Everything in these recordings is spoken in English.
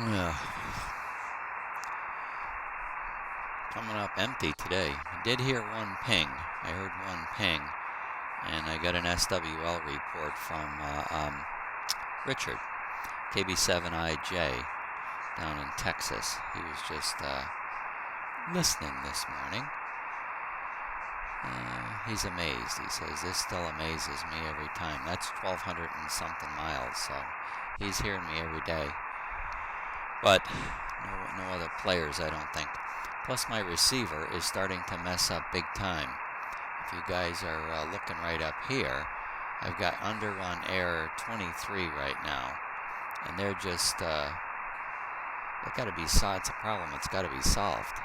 Yeah, coming up empty today. I did hear one ping. I heard one ping, and I got an SWL report from Richard, KB7IJ, down in Texas. He was just listening this morning. He's amazed. He says, this still amazes me every time. That's 1,200 and something miles, so he's hearing me every day. But no other players, I don't think. Plus, my receiver is starting to mess up big time. If you guys are looking right up here, I've got underrun error 23 right now. And they're just, it's got to be solved. It's a problem. It's got to be solved.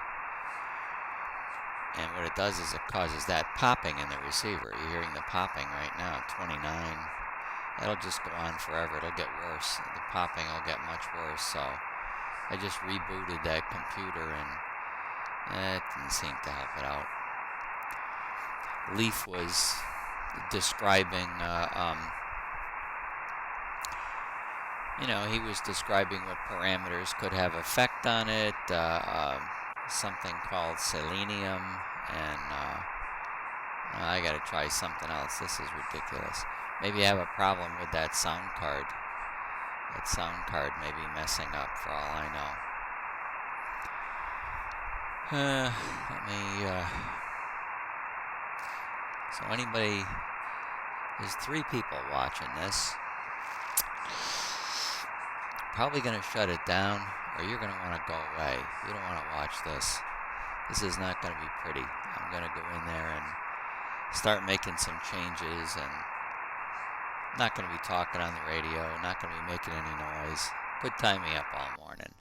And what it does is it causes that popping in the receiver. You're hearing the popping right now, 29. That'll just go on forever. It'll get worse. The popping will get much worse. So I just rebooted that computer and it didn't seem to help it out. Leaf was describing, he was describing what parameters could have effect on it. Something called selenium, and I got to try something else. This is ridiculous. Maybe I have a problem with that sound card. That sound card may be messing up for all I know. So anybody, there's 3 people watching this. Probably going to shut it down, or you're going to want to go away. You don't want to watch this. This is not going to be pretty. I'm going to go in there and start making some changes, and not going to be talking on the radio, not going to be making any noise. Could tie me up all morning.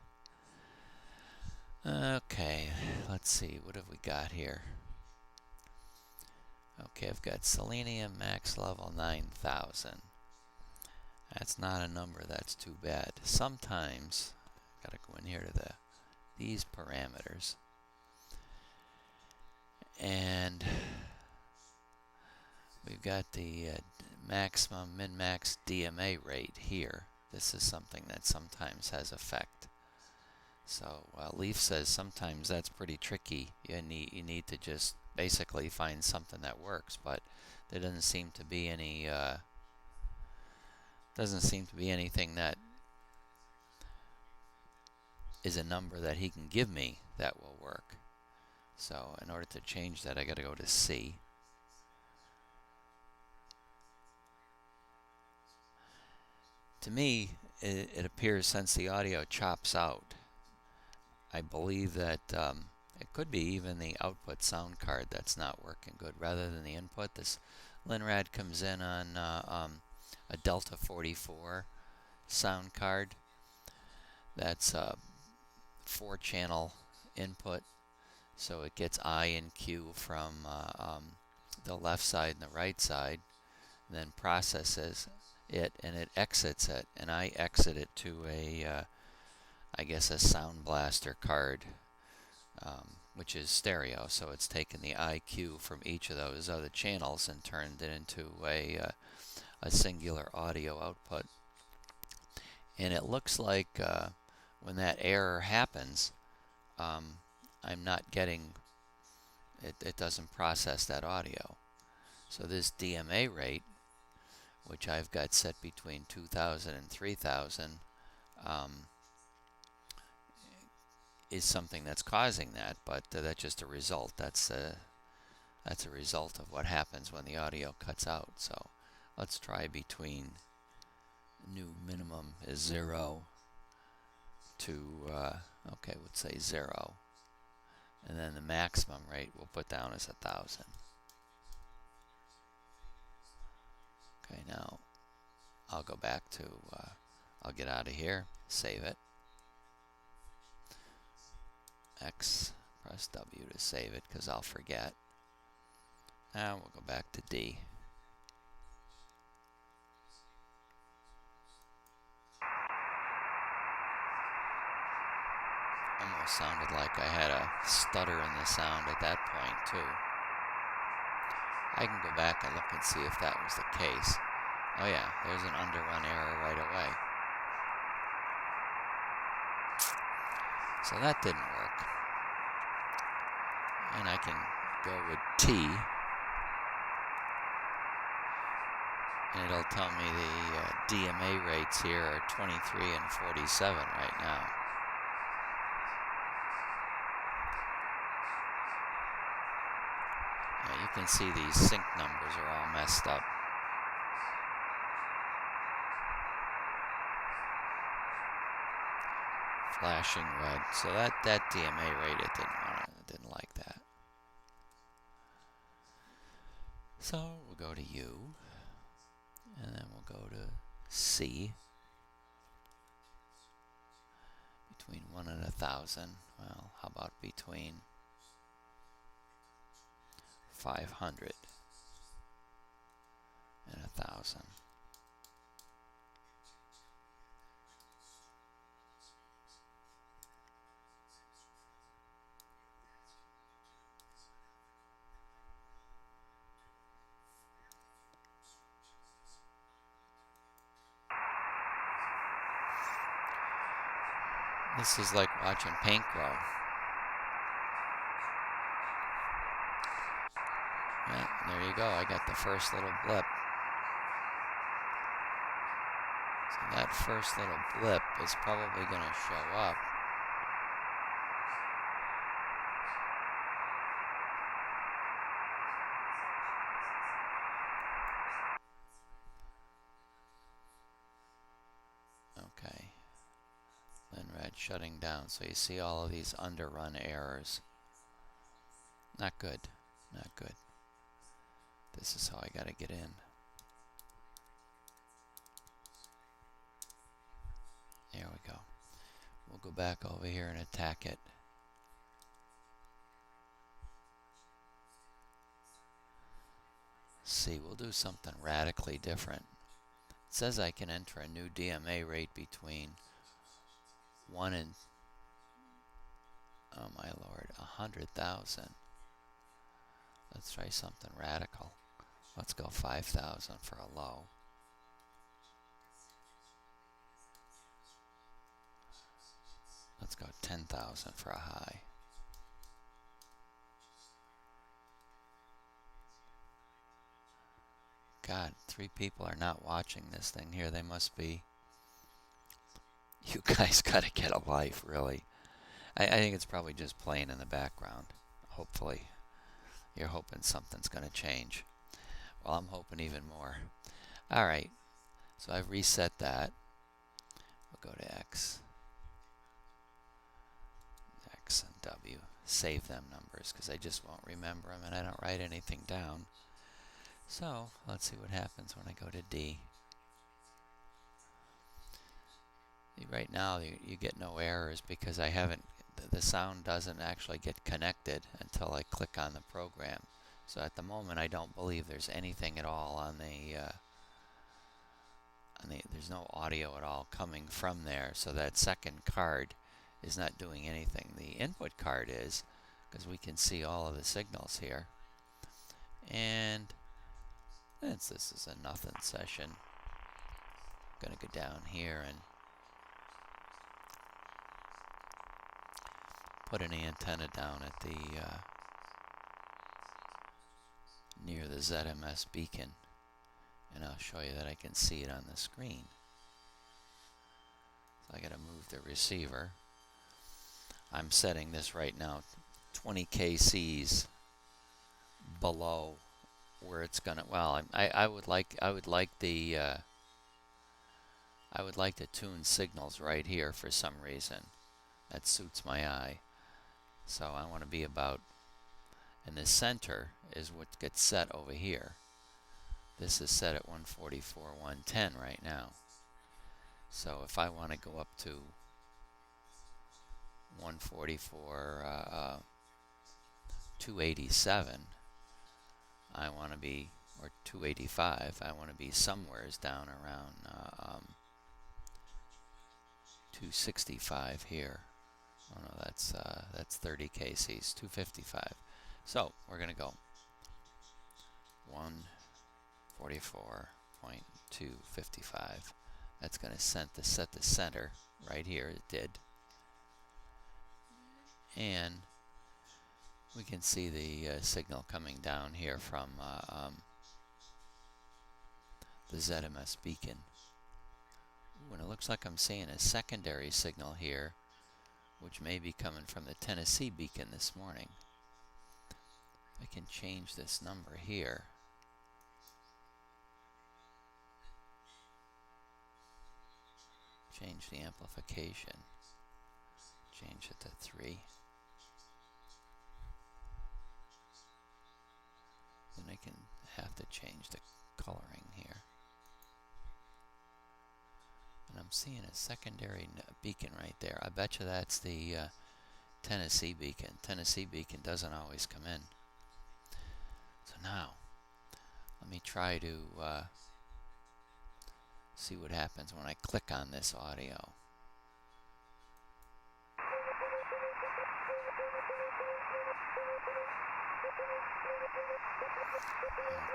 Okay, let's see. What have we got here? Okay, I've got selenium max level 9,000. That's not a number that's too bad. Sometimes, I've got to go in here to these parameters. And we've got the maximum min-max DMA rate here. This is something that sometimes has effect. So Leaf says sometimes that's pretty tricky. You need to just basically find something that works, but there doesn't seem to be any anything that is a number that he can give me that will work. So in order to change that, I got to go to C. To me, it appears since the audio chops out, I believe that it could be even the output sound card that's not working good rather than the input. This Linrad comes in on a Delta 44 sound card. That's a 4-channel input, so it gets I and Q from the left side and the right side, and then processes it and it exits it, and I exit it to I guess a Sound Blaster card, which is stereo, so it's taken the IQ from each of those other channels and turned it into a singular audio output. And it looks like when that error happens, I'm not getting, it doesn't process that audio. So this DMA rate, which I've got set between 2,000 and 3,000, is something that's causing that, but that's just a result. That's a result of what happens when the audio cuts out. So let's try between new minimum is 0 to, okay, let's say 0. And then the maximum rate we'll put down as 1,000. Okay, now I'll go back to, I'll get out of here, save it. X, press W to save it because I'll forget. Now we'll go back to D. Almost sounded like I had a stutter in the sound at that point too. I can go back and look and see if that was the case. Oh yeah, there's an underrun error right away. So that didn't work. And I can go with T. And it'll tell me the DMA rates here are 23 and 47 right now. Yeah, you can see these sync numbers are all messed up. Flashing red. So that DMA rate, it didn't like that. So we'll go to U, and then we'll go to C. Between 1 and 1,000. Well, how about between 500 and 1,000? This is like watching paint grow. Yeah, there you go. I got the first little blip. So that first little blip is probably going to show up. Okay. Linrad shutting down. So you see all of these underrun errors. Not good. Not good. This is how I got to get in. There we go. We'll go back over here and attack it. See, we'll do something radically different. It says I can enter a new DMA rate between 1 and, oh my lord, 100,000. Let's try something radical. Let's go 5,000 for a low. Let's go 10,000 for a high. God, 3 people are not watching this thing here. They must be. You guys gotta get a life, really. I think it's probably just playing in the background. Hopefully. You're hoping something's gonna change. Well, I'm hoping even more. Alright, so I've reset that. We'll go to X. X and W. Save them numbers, because I just won't remember them, and I don't write anything down. So, let's see what happens when I go to D. Right now, you get no errors because I haven't, the sound doesn't actually get connected until I click on the program. So at the moment, I don't believe there's anything at all on there's no audio at all coming from there. So that second card is not doing anything. The input card is, because we can see all of the signals here. And since this is a nothing session, I'm going to go down here and put an antenna down at the near the ZMS beacon, and I'll show you that I can see it on the screen. So I got to move the receiver. I'm setting this right now 20 kcs below where it's gonna. Well, I would like to tune signals right here for some reason. That suits my eye. So I want to be about, and the center is what gets set over here. This is set at 144, 110 right now. So if I want to go up to 144, 287, I want to be, or 285, I want to be somewheres down around 265 here. Oh no, that's 30 kcs, 255. So we're going to go 144.255. That's going to set the center right here. It did. and we can see the signal coming down here from the ZMS beacon. Ooh, and it looks like I'm seeing a secondary signal here, which may be coming from the Tennessee beacon this morning. I can change this number here. Change the amplification. Change it to 3. Then I can have to change the coloring here. And I'm seeing a secondary beacon right there. I bet you that's the Tennessee beacon. Tennessee beacon doesn't always come in. So now, let me try to see what happens when I click on this audio.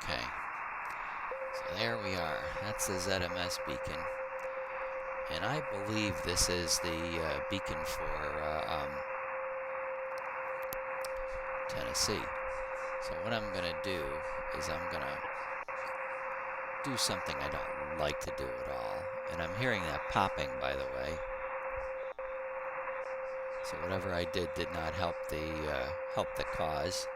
Okay, so there we are. That's the ZMS beacon. And I believe this is the beacon for Tennessee. So what I'm going to do is I'm going to do something I don't like to do at all. And I'm hearing that popping, by the way. So whatever I did not help the cause.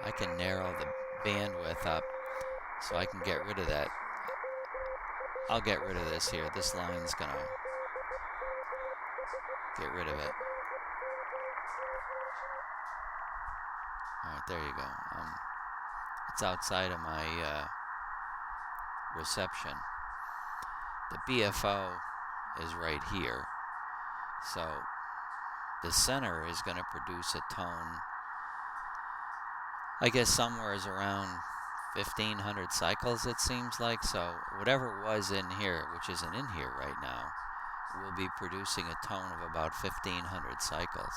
I can narrow the bandwidth up so I can get rid of that. I'll get rid of this here. This line's gonna get rid of it. Alright, there you go. It's outside of my reception. The BFO is right here. So the center is going to produce a tone, I guess somewhere is around 1500 cycles, it seems like. So whatever was in here, which isn't in here right now, will be producing a tone of about 1500 cycles.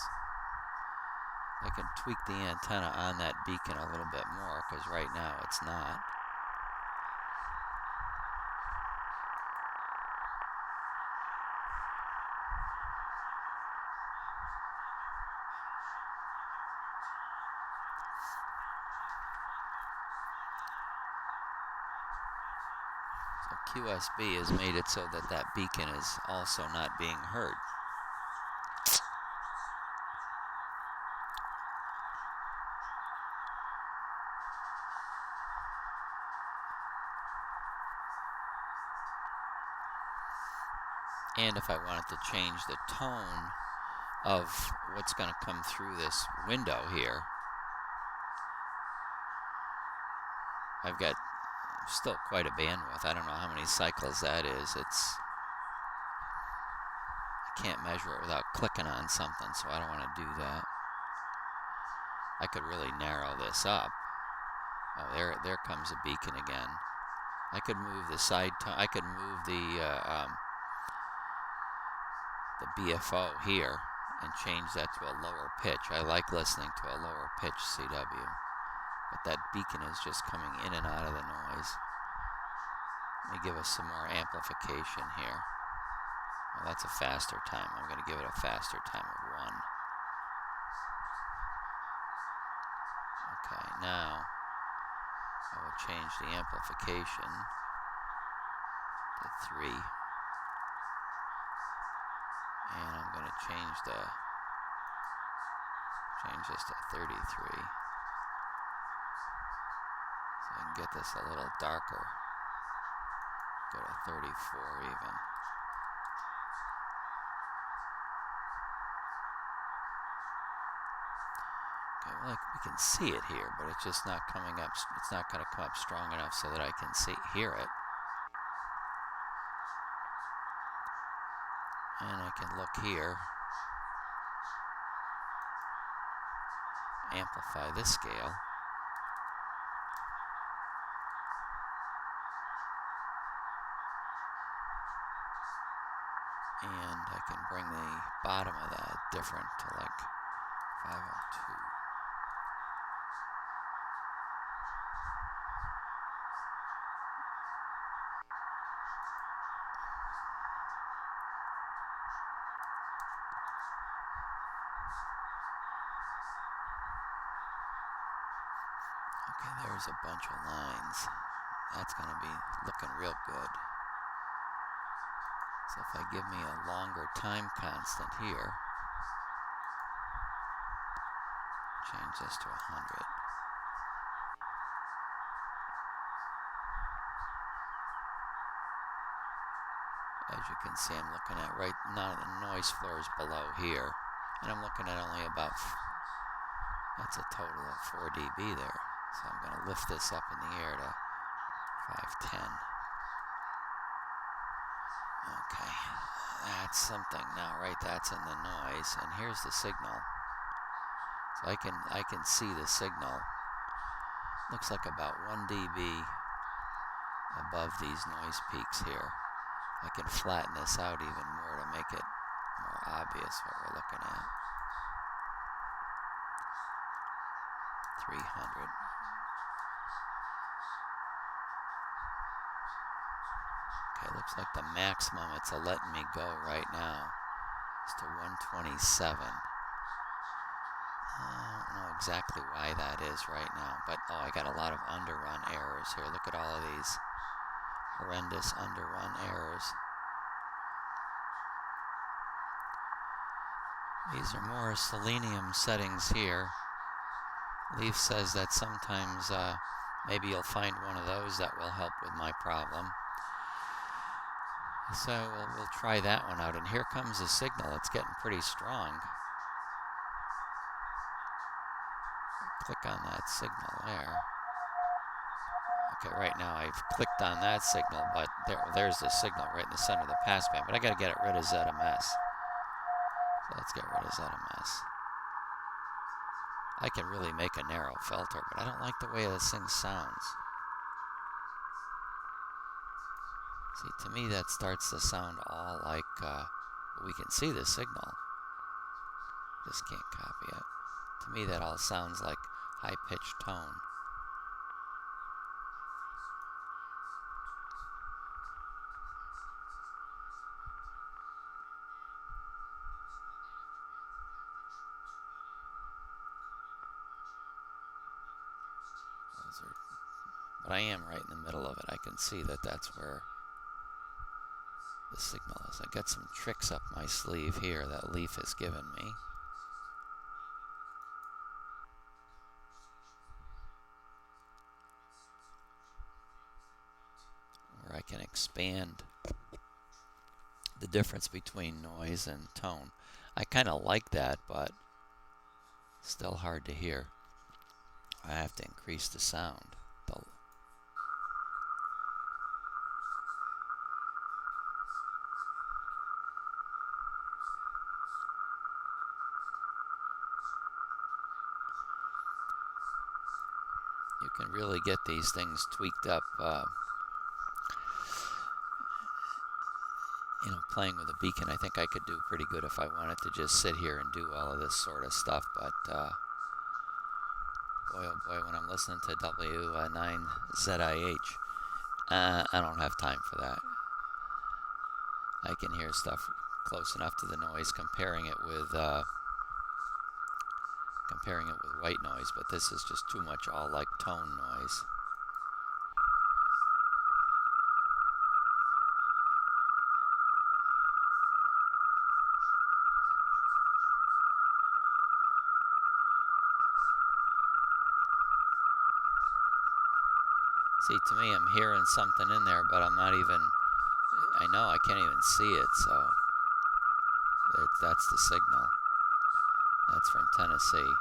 I can tweak the antenna on that beacon a little bit more, because right now it's not. So QSB has made it so that that beacon is also not being heard. And if I wanted to change the tone of what's going to come through this window here, I've got still quite a bandwidth. I don't know how many cycles that is. I can't measure it without clicking on something, so I don't want to do that. I could really narrow this up. Oh, there comes a beacon again. I could move the side tone. I could move the BFO here and change that to a lower pitch. I like listening to a lower pitch CW, but that beacon is just coming in and out of the noise. Let me give us some more amplification here. Well, that's a faster time. I'm going to give it a faster time of 1. Okay, now I will change the amplification to 3. And I'm going to change this to 33. So I can get this a little darker. Go to 34 even. Okay, well, we can see it here, but it's just not coming up. It's not going to come up strong enough so that I can hear it. And I can look here, amplify this scale, and I can bring the bottom of that different to like 502. Okay, there's a bunch of lines. That's going to be looking real good. So if I give me a longer time constant here, change this to 100. As you can see, I'm looking at right now the noise floor is below here, and I'm looking at only about, that's a total of 4 dB there. So I'm going to lift this up in the air to 510. Okay, that's something now, right? That's in the noise, and here's the signal. So I can see the signal. Looks like about 1 dB above these noise peaks here. I can flatten this out even more to make it more obvious what we're looking at. 300. Okay, looks like the maximum it's letting me go right now is to 127. I don't know exactly why that is right now, but oh, I got a lot of underrun errors here. Look at all of these horrendous underrun errors. These are more selenium settings here. Leaf says that sometimes maybe you'll find one of those that will help with my problem. So we'll try that one out. And here comes the signal. It's getting pretty strong. Click on that signal there. Okay, right now I've clicked on that signal, but there's the signal right in the center of the passband. But I got to get rid of ZMS. So let's get rid of ZMS. I can really make a narrow filter, but I don't like the way this thing sounds. See, to me that starts to sound all like, we can see the signal. Just can't copy it. To me that all sounds like high-pitched tone. But I am right in the middle of it. I can see that that's where the signal is. I got some tricks up my sleeve here that Leaf has given me. Where I can expand the difference between noise and tone. I kind of like that, but still hard to hear. I have to increase the sound. You can really get these things tweaked up, you know, playing with a beacon. I think I could do pretty good if I wanted to just sit here and do all of this sort of stuff, but boy oh boy, when I'm listening to W9ZIH, I don't have time for that. I can hear stuff close enough to the noise, comparing it with white noise, but this is just too much all like tone noise. See, to me, I'm hearing something in there, but I'm not even, I know I can't even see it, so that's the signal. That's from Tennessee.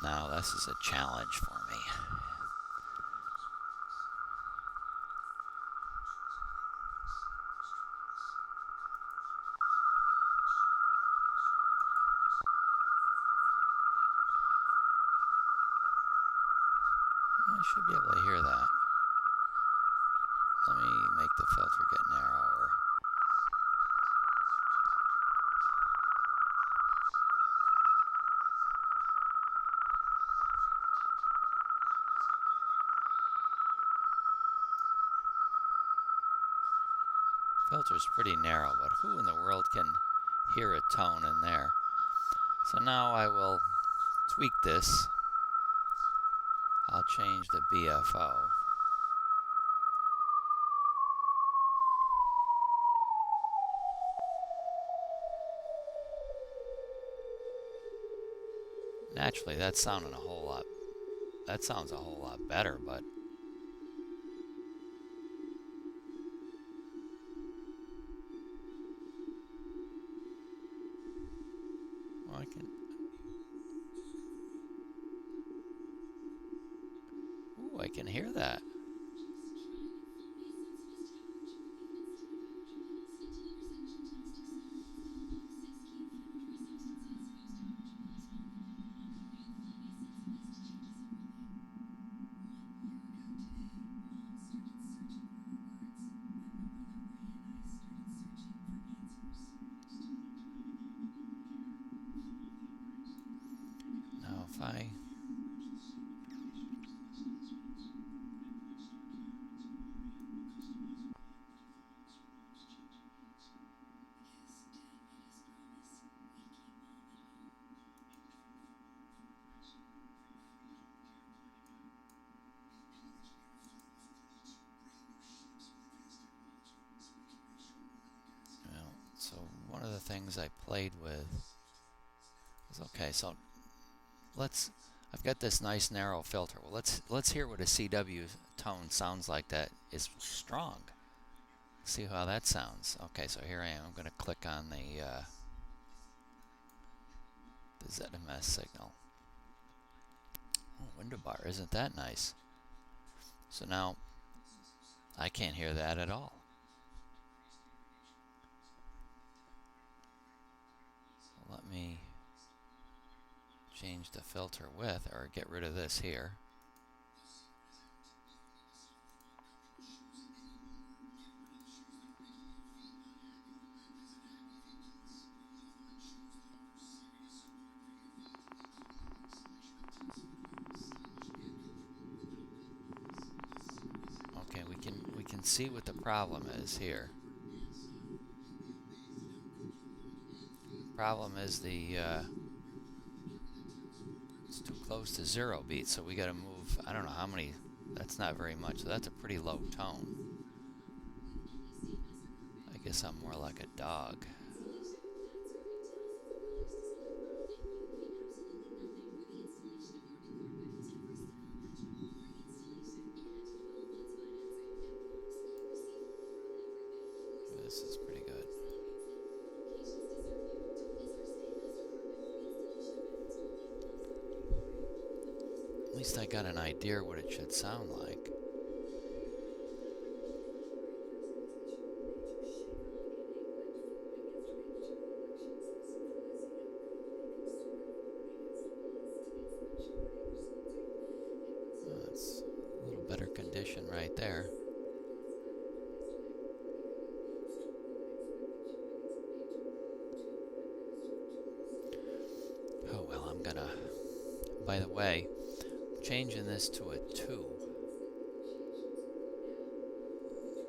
Now this is a challenge for me. I should be able to hear that. Let me make the filter get narrower. Filter's pretty narrow, but who in the world can hear a tone in there? So now I will tweak this. I'll change the BFO. Naturally, that sounds a whole lot better, but well, I can hear that. Now if I so one of the things I played with is, okay, so I've got this nice narrow filter. Well, let's hear what a CW tone sounds like that is strong. See how that sounds. Okay, so here I am. I'm going to click on the ZMS signal. Oh, window bar, isn't that nice? So now I can't hear that at all. So let me change the filter width, or get rid of this here. Okay, we can see what the problem is here. Problem is it's too close to 0 beats, so we got to move. I don't know how many. That's not very much. So that's a pretty low tone. I guess I'm more like a dog. This is pretty good. At least I got an idea what it should sound like. That's a little better condition right there. Oh well, I'm gonna, by the way, changing this to a 2.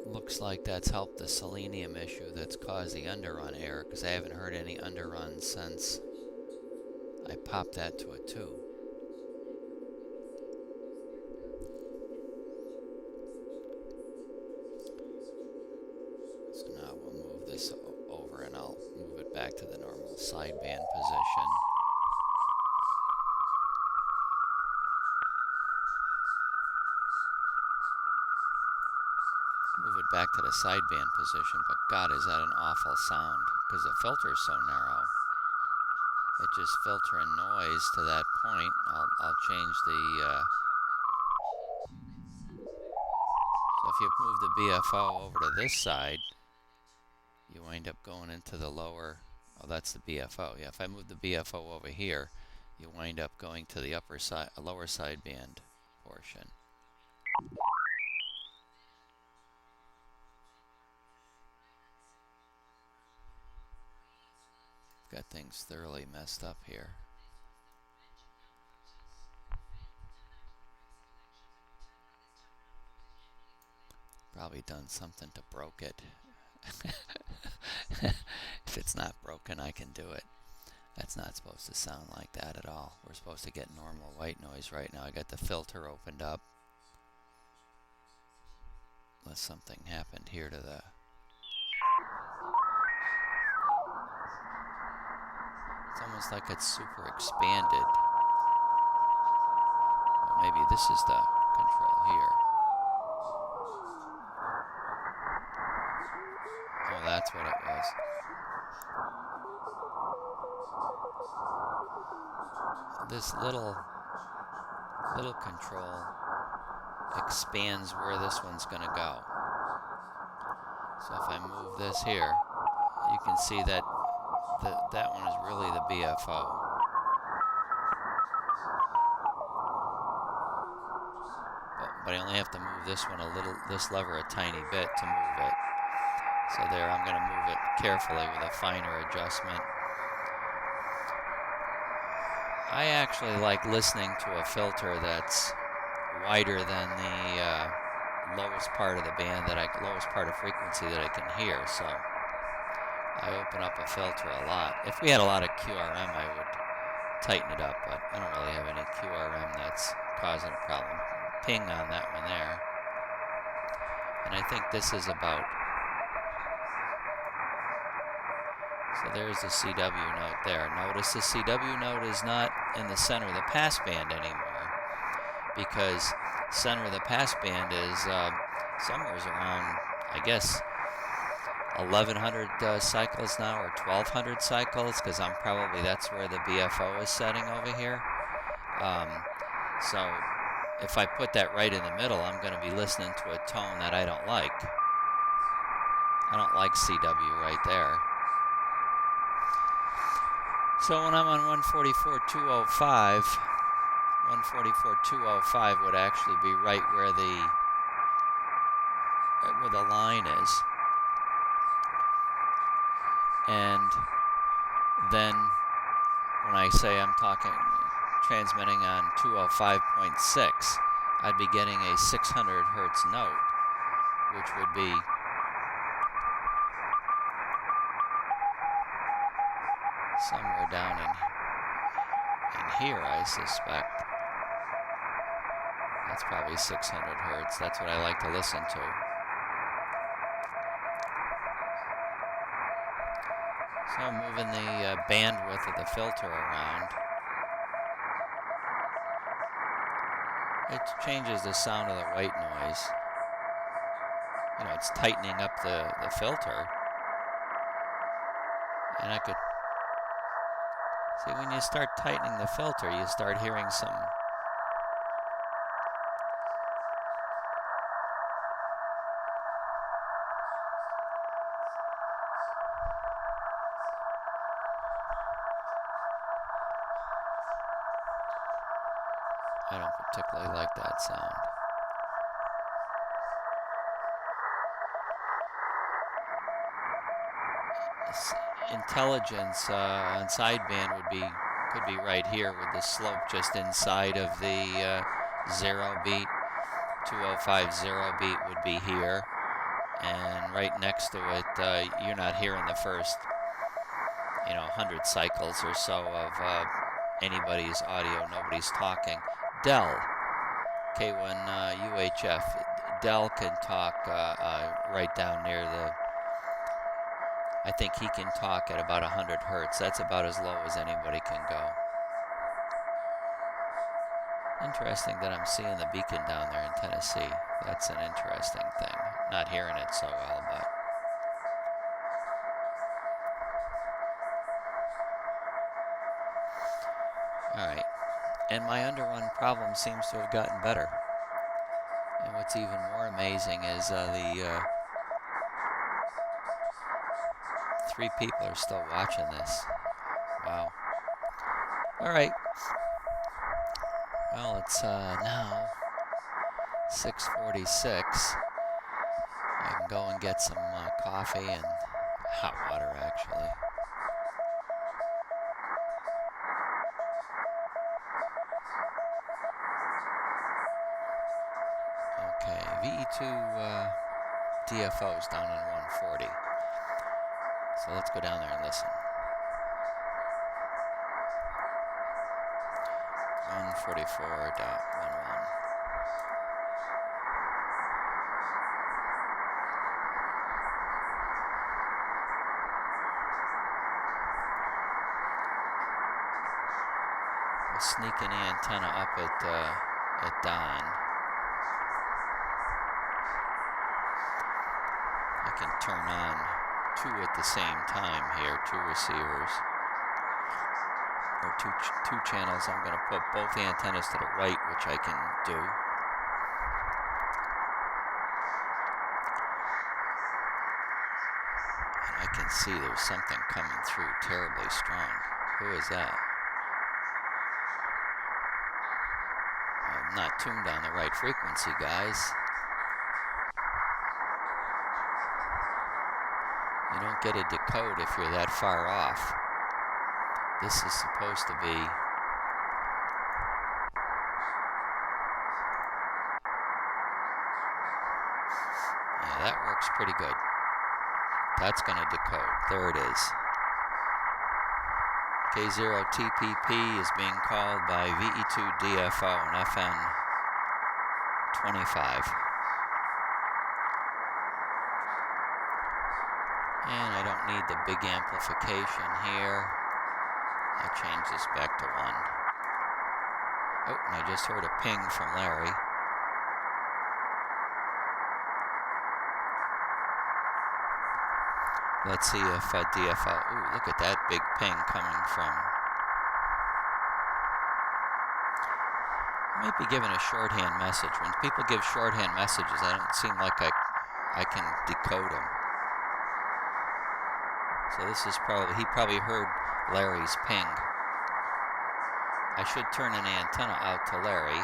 Looks like that's helped the selenium issue that's caused the underrun error, because I haven't heard any underruns since I popped that to a 2. So now we'll move this over and I'll move it back to the normal sideband position. Move it back to the sideband position, but God, is that an awful sound, because the filter is so narrow. it just filtering noise to that point. I'll change the so if you move the BFO over to this side, you wind up going into the lower, oh, that's the BFO. Yeah, if I move the BFO over here, you wind up going to the upper side, lower sideband portion. Got things thoroughly messed up here. Probably done something to broke it. If it's not broken, I can do it. That's not supposed to sound like that at all. We're supposed to get normal white noise right now. I got the filter opened up. Unless something happened here to the... It's almost like it's super expanded. Well, maybe this is the control here. Oh, that's what it was. This little control expands where this one's going to go. So if I move this here, you can see that that one is really the BFO. But I only have to move this one this lever a tiny bit to move it. So there, I'm going to move it carefully with a finer adjustment. I actually like listening to a filter that's wider than the lowest part of the band, lowest part of frequency that I can hear. So I open up a filter a lot. If we had a lot of QRM, I would tighten it up, but I don't really have any QRM that's causing a problem. Ping on that one there. And I think this is about... So there's the CW note there. Notice the CW note is not in the center of the passband anymore, because center of the passband is somewhere around, I guess, 1,100 cycles now, or 1,200 cycles, because that's where the BFO is setting over here. So if I put that right in the middle, I'm going to be listening to a tone that I don't like. I don't like CW right there. So when I'm on 144.205, 144.205 would actually be right where the line is. And then when I say I'm transmitting on 205.6, I'd be getting a 600 hertz note, which would be somewhere down in here, I suspect. That's probably 600 hertz. That's what I like to listen to. So I'm moving the bandwidth of the filter around. It changes the sound of the white noise. You know, it's tightening up the filter. And I could... See, when you start tightening the filter, you start hearing some... I don't particularly like that sound. Intelligence on sideband could be right here with the slope just inside of the 0 beat. 205 beat would be here, and right next to it, you're not hearing the first 100 cycles or so of anybody's audio. Nobody's talking. Dell K1 UHF. Dell can talk right down near the... I think he can talk at about 100 hertz. That's about as low as anybody can go. Interesting that I'm seeing the beacon down there in Tennessee. That's an interesting thing. Not hearing it so well, but... Alright, and my underrun problem seems to have gotten better. And what's even more amazing is the 3 people are still watching this. Wow. Alright. Well, it's now 6:46. I can go and get some coffee and hot water, actually. Okay, VE2 DFO is down on 140. So let's go down there and listen. 144.11. We'll sneak an antenna up at Don. I can turn on 2 at the same time here, 2 receivers. Or two channels. I'm going to put both the antennas to the right, which I can do. And I can see there's something coming through terribly strong. Who is that? I'm not tuned on the right frequency, guys. You don't get a decode if you're that far off. This is supposed to be yeah, that works pretty good. That's going to decode. There it is. K0TPP is being called by VE2 DFO and FN 25. And I don't need the big amplification here. I'll change this back to 1. Oh, and I just heard a ping from Larry. Let's see if DFO... Ooh, look at that big ping coming from... I might be giving a shorthand message. When people give shorthand messages, I don't seem like I can decode them. So this is he probably heard Larry's ping. I should turn an antenna out to Larry.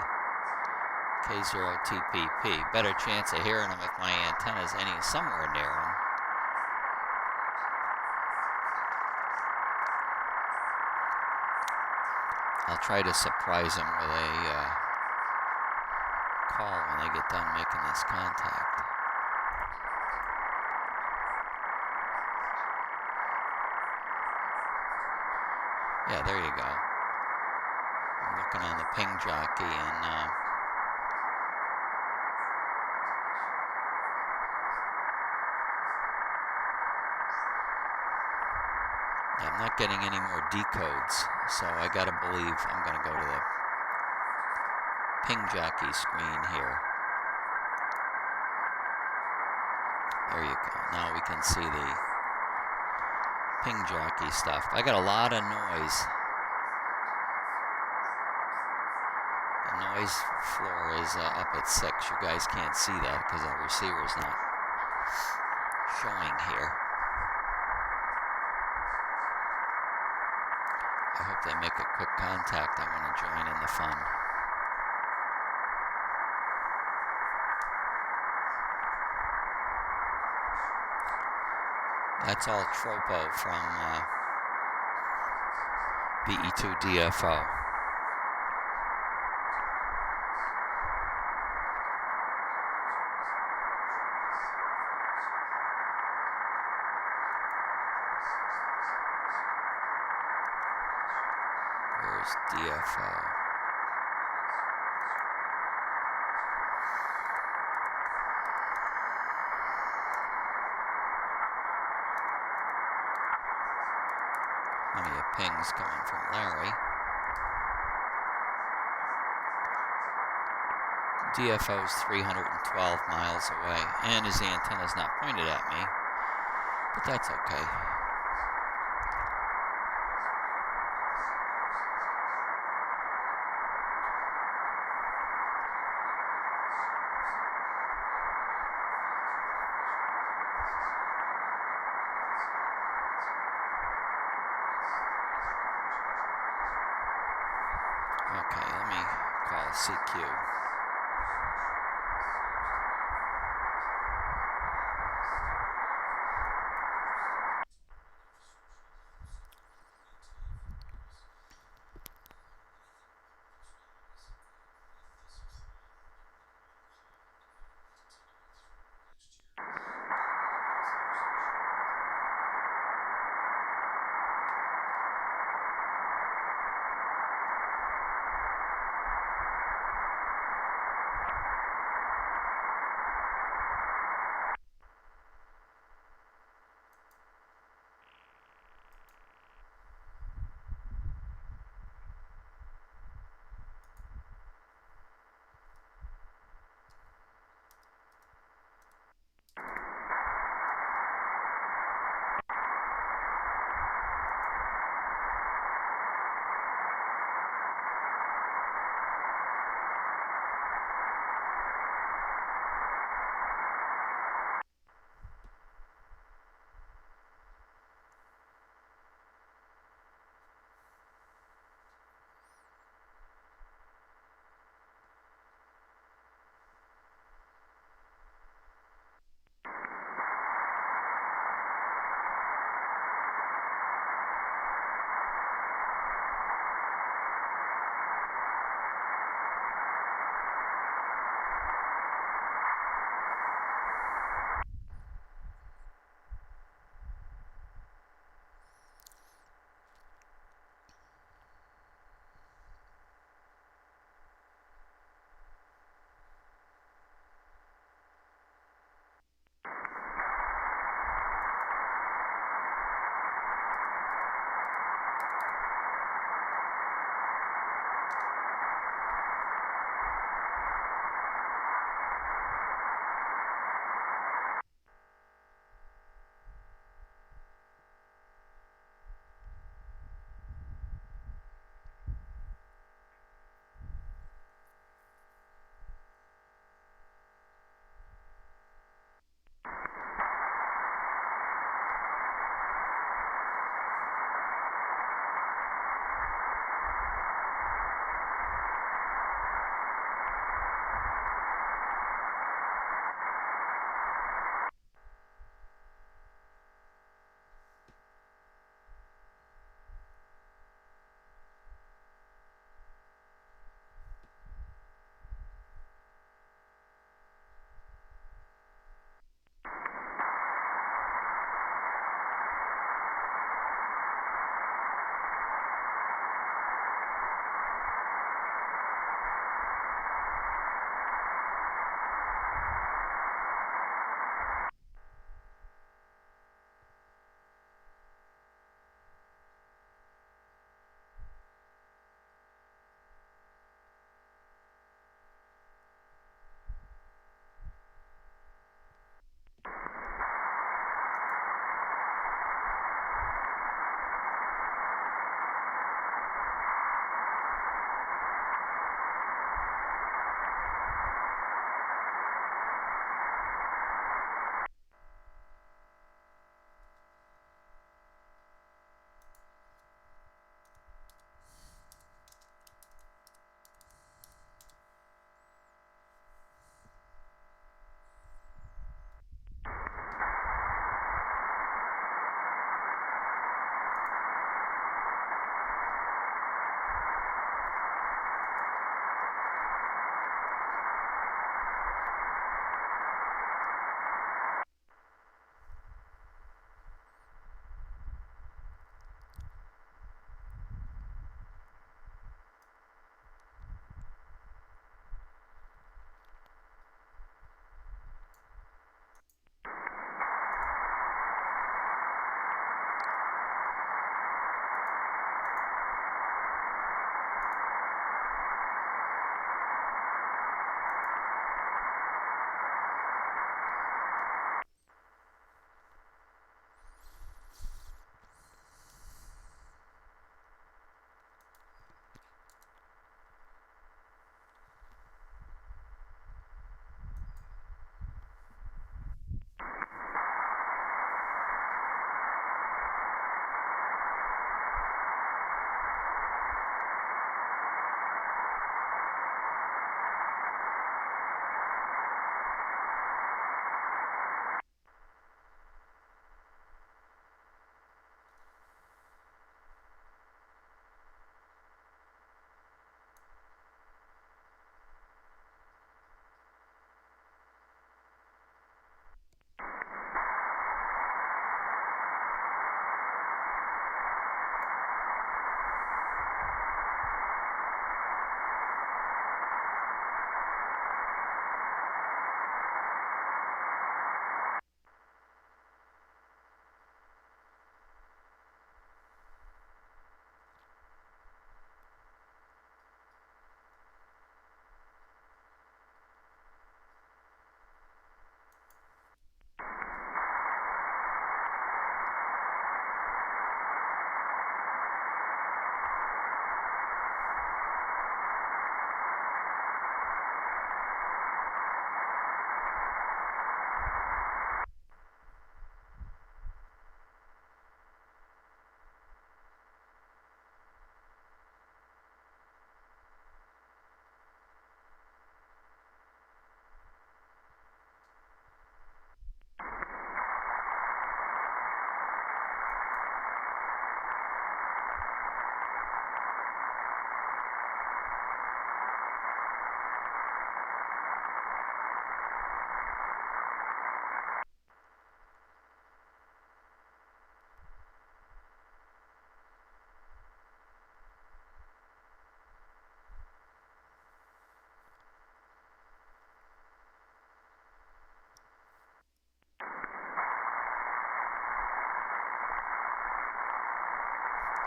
K0TPP. Better chance of hearing him if my antenna's somewhere near him. I'll try to surprise him with a call when they get done making this contact. Yeah, there you go. I'm looking on the ping jockey and yeah, I'm not getting any more decodes, so I gotta believe I'm gonna go to the ping jockey screen here. There you go. Now we can see the ping jockey stuff. I got a lot of noise. The noise floor is up at 6. You guys can't see that because the receiver's not showing here. I hope they make a quick contact. I want to join in the fun. That's all Tropo from VE2 DFO. Where's DFO? Plenty of pings coming from Larry. DFO's 312 miles away, and his antenna's not pointed at me, but that's okay. Okay, let me call CQ.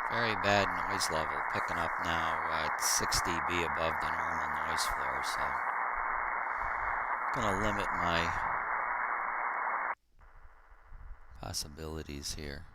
Very bad noise level, picking up now at 6 dB above the normal noise floor, so I'm going to limit my possibilities here.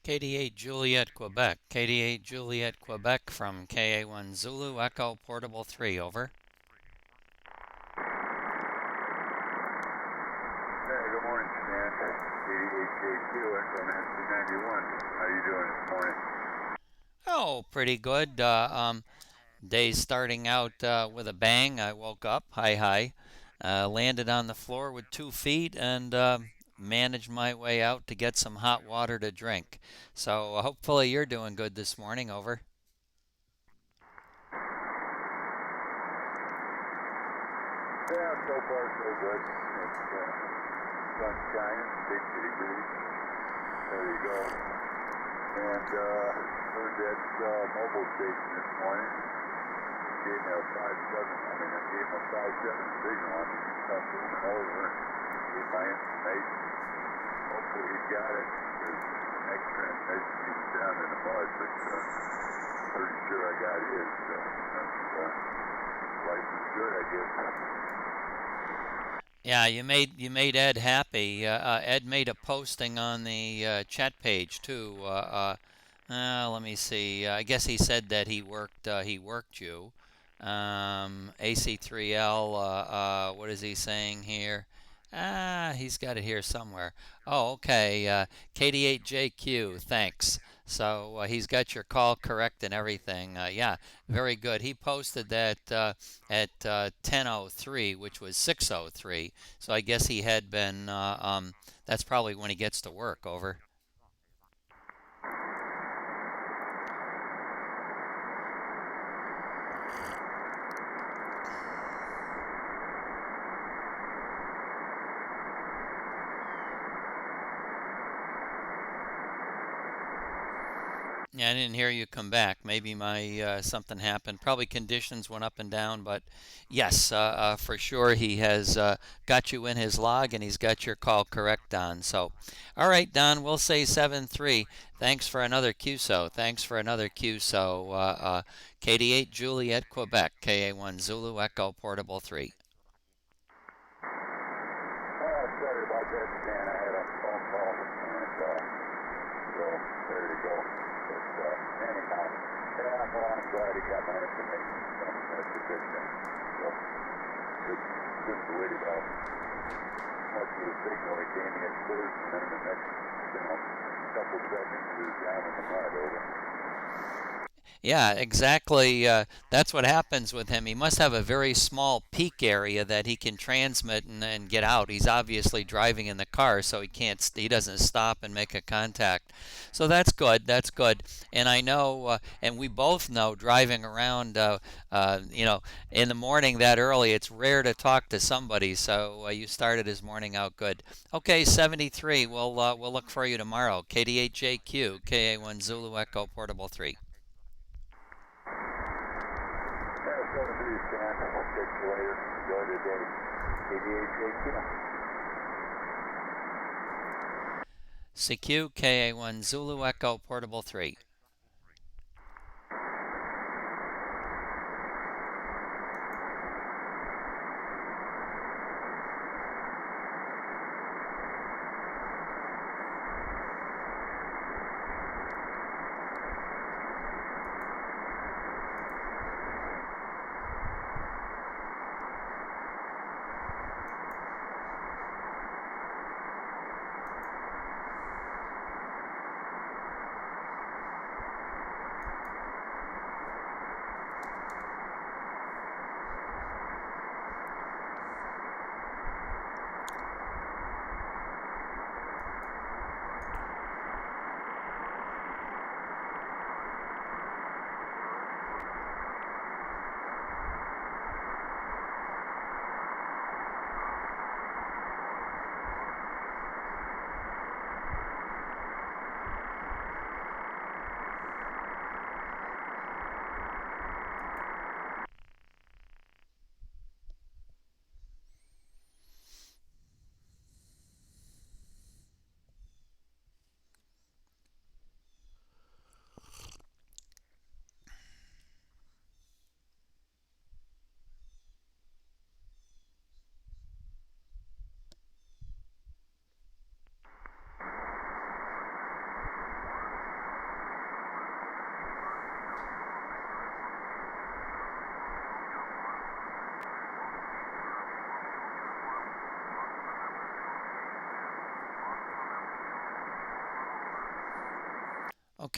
KD8 Juliet, Quebec. KD8 Juliet, Quebec from KA1 Zulu Echo Portable 3, over. Hey, good morning, Stan. 88JQ from NC91. How you doing this morning? Oh, pretty good. Day starting out with a bang. I woke up, hi, landed on the floor with 2 feet and managed my way out to get some hot water to drink. So hopefully you're doing good this morning, over. Yeah, so far so good. It's sun shining, 60 degrees. There you go. And heard that mobile station this morning. Gave me a 5-7 signal on me. Come moving over and gave my information. Hopefully he got it. His next transmission he was down in the mud, but pretty sure I got his. Life is good, I guess. Yeah, you made Ed happy. Ed made a posting on the chat page too. Let me see. I guess he said that he worked you. AC3L. What is he saying here? He's got it here somewhere. Oh, okay. KD8JQ. Thanks. So he's got your call correct and everything. Yeah, very good. He posted that at 10:03, which was 6:03. So I guess he had been. That's probably when he gets to work, over. Yeah, I didn't hear you come back. Maybe my something happened. Probably conditions went up and down, but yes, for sure he has got you in his log and he's got your call correct, Don. So, all right, Don, we'll say 7-3. Thanks for another QSO. Thanks for another QSO. KD8 Juliet, Quebec, KA1 Zulu Echo Portable 3. Sorry about that, Stan. I had a phone call, and so there you go. But anyhow, yeah, well, I'm glad he got my information. So that's a good thing. So just waited out much of the signal he gave me at first, and then the next, couple seconds he was down in the mud, over. Yeah, exactly. That's what happens with him. He must have a very small peak area that he can transmit and get out. He's obviously driving in the car, so he can't. He doesn't stop and make a contact. So that's good. That's good. And I know, and we both know, driving around, in the morning that early, it's rare to talk to somebody. So you started his morning out good. Okay, 73. We'll look for you tomorrow. KD8JQ, KA1 Zulu Echo Portable 3. Stan. I'll catch you later. Enjoy the day. KD8JQ. CQ, KA1 Zulu Echo Portable 3.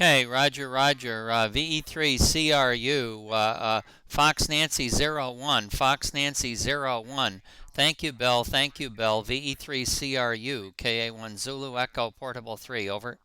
Okay, Roger, Roger. VE3CRU, Fox Nancy 01, Fox Nancy 01. Thank you, Bill. Thank you, Bill. VE3CRU, KA1 Zulu Echo Portable 3, over.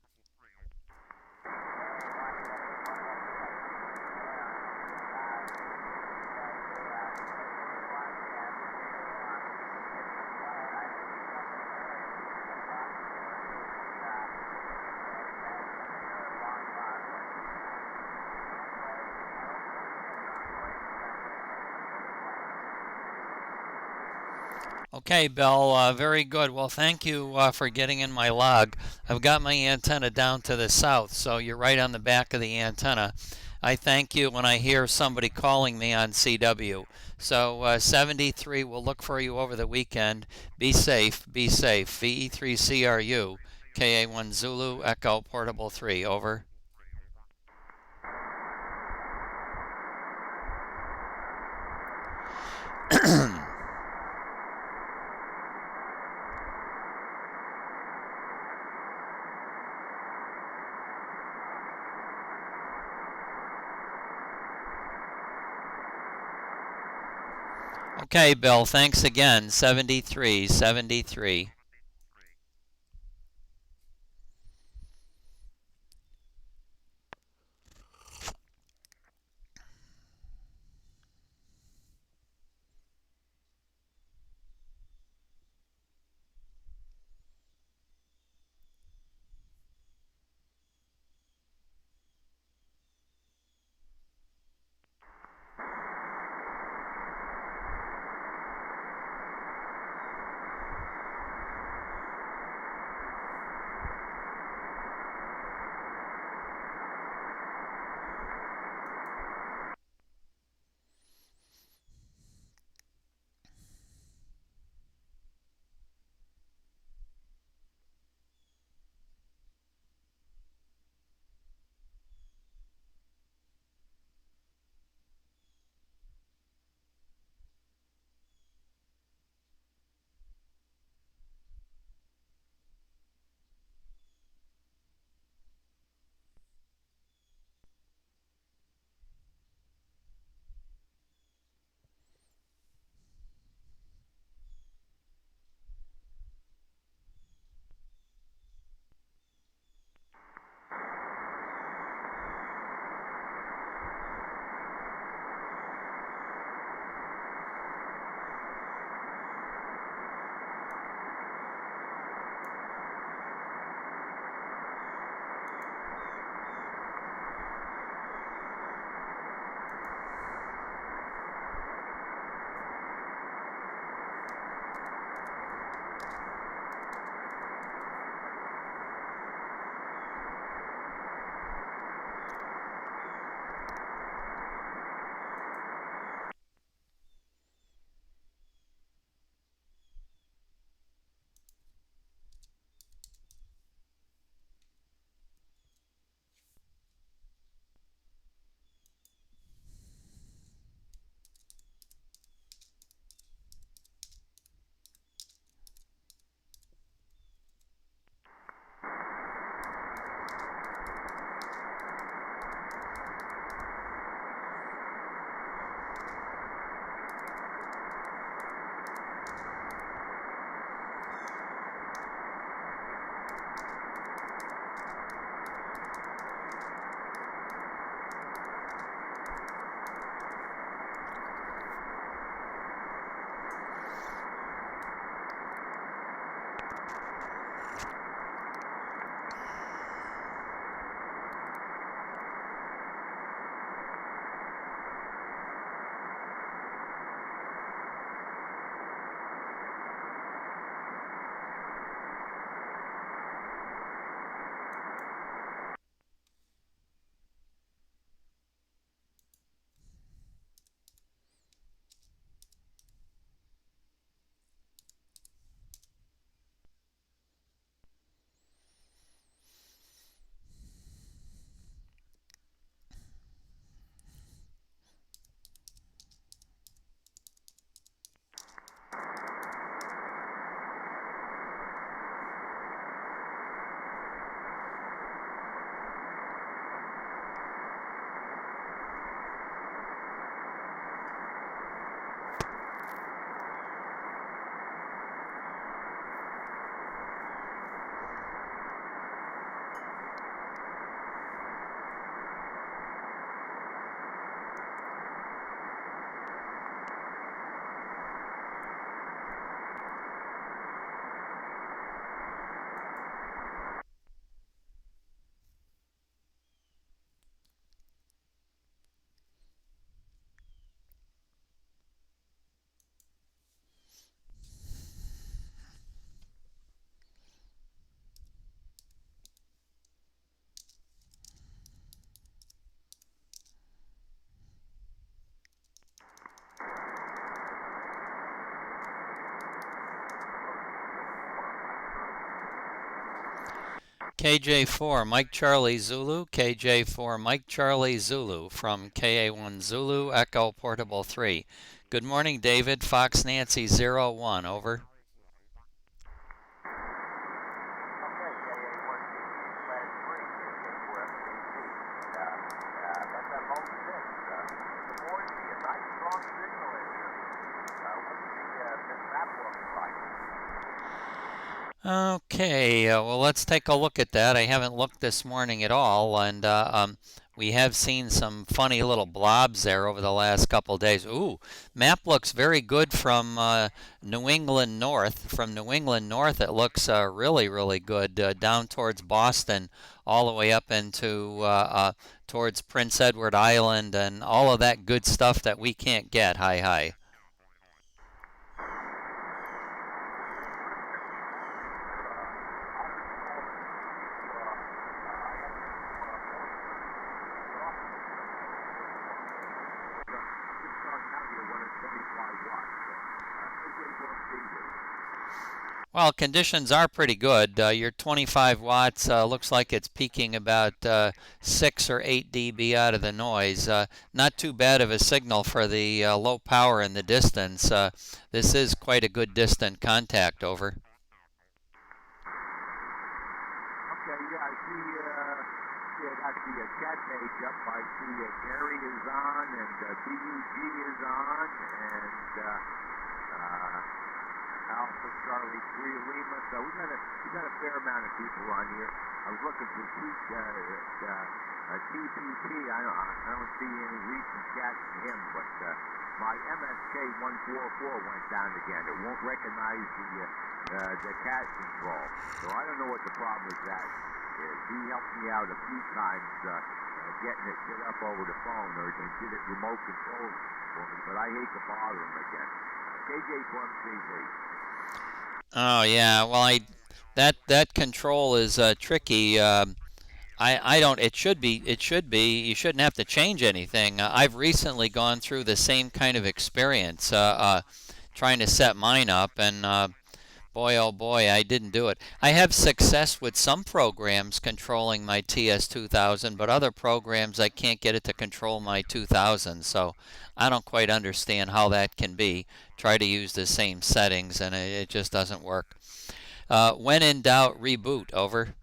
Okay, Bill, very good. Well, thank you for getting in my log. I've got my antenna down to the south, so you're right on the back of the antenna. I thank you when I hear somebody calling me on CW. So 73, we'll look for you over the weekend. Be safe, be safe. VE3CRU, KA1 Zulu Echo Portable 3, over. Okay, Bill, thanks again. 73, 73. KJ4 Mike Charlie Zulu, KJ4 Mike Charlie Zulu from KA1 Zulu Echo Portable 3. Good morning, David. Fox Nancy 01, over. Okay, well, let's take a look at that. I haven't looked this morning at all, and we have seen some funny little blobs there over the last couple days. Ooh, map looks very good from New England North. From New England North, it looks really, really good down towards Boston, all the way up into towards Prince Edward Island, and all of that good stuff that we can't get. Hi. Well, conditions are pretty good. Your 25 watts looks like it's peaking about 6 or 8 dB out of the noise. Not too bad of a signal for the low power in the distance. This is quite a good distant contact, over. Okay, yeah, I see, got the chat page up. I see Gary is on, and BUG is on, and Alpha Charlie 3 Lima. So we got a fair amount of people on here. I was looking for TPP. I don't see any recent chats from him, but my MSK 144 went down again. It won't recognize the cat control. So I don't know what the problem with that is. He helped me out a few times getting it set up over the phone, or did it remote control for me, but I hate to bother him again. KJ from TV. Oh yeah, well that control is tricky. I don't. It should be. You shouldn't have to change anything. I've recently gone through the same kind of experience trying to set mine up, and boy, oh boy, I didn't do it. I have success with some programs controlling my TS2000, but other programs I can't get it to control my 2000. So I don't quite understand how that can be. Try to use the same settings, and it just doesn't work. When in doubt, reboot, over.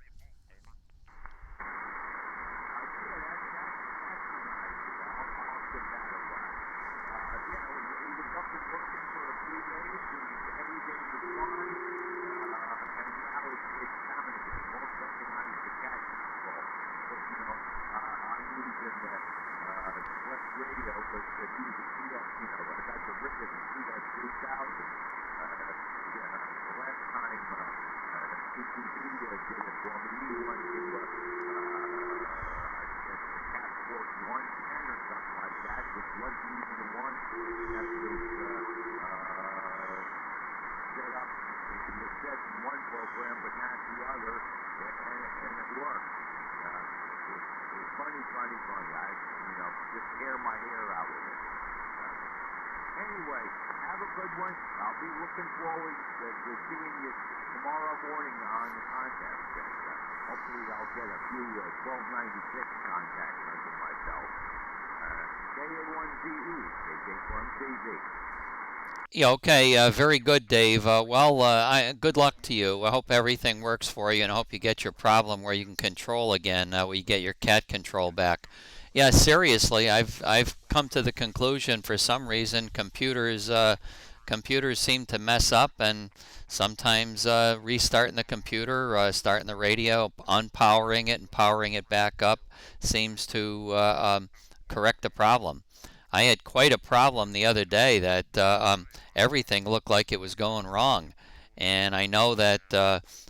Anyway, have a good one. I'll be looking forward to seeing you tomorrow morning on the contest. Hopefully I'll get a few 1296 contacts under my belt. KA1ZE, KJ4MTV. Yeah, okay, very good, Dave. Good luck to you. I hope everything works for you, and I hope you get your problem where you can control again, where you get your cat control back. Yeah, seriously, I've come to the conclusion for some reason computers seem to mess up, and sometimes restarting the computer, starting the radio, unpowering it and powering it back up seems to correct the problem. I had quite a problem the other day that everything looked like it was going wrong, and I know that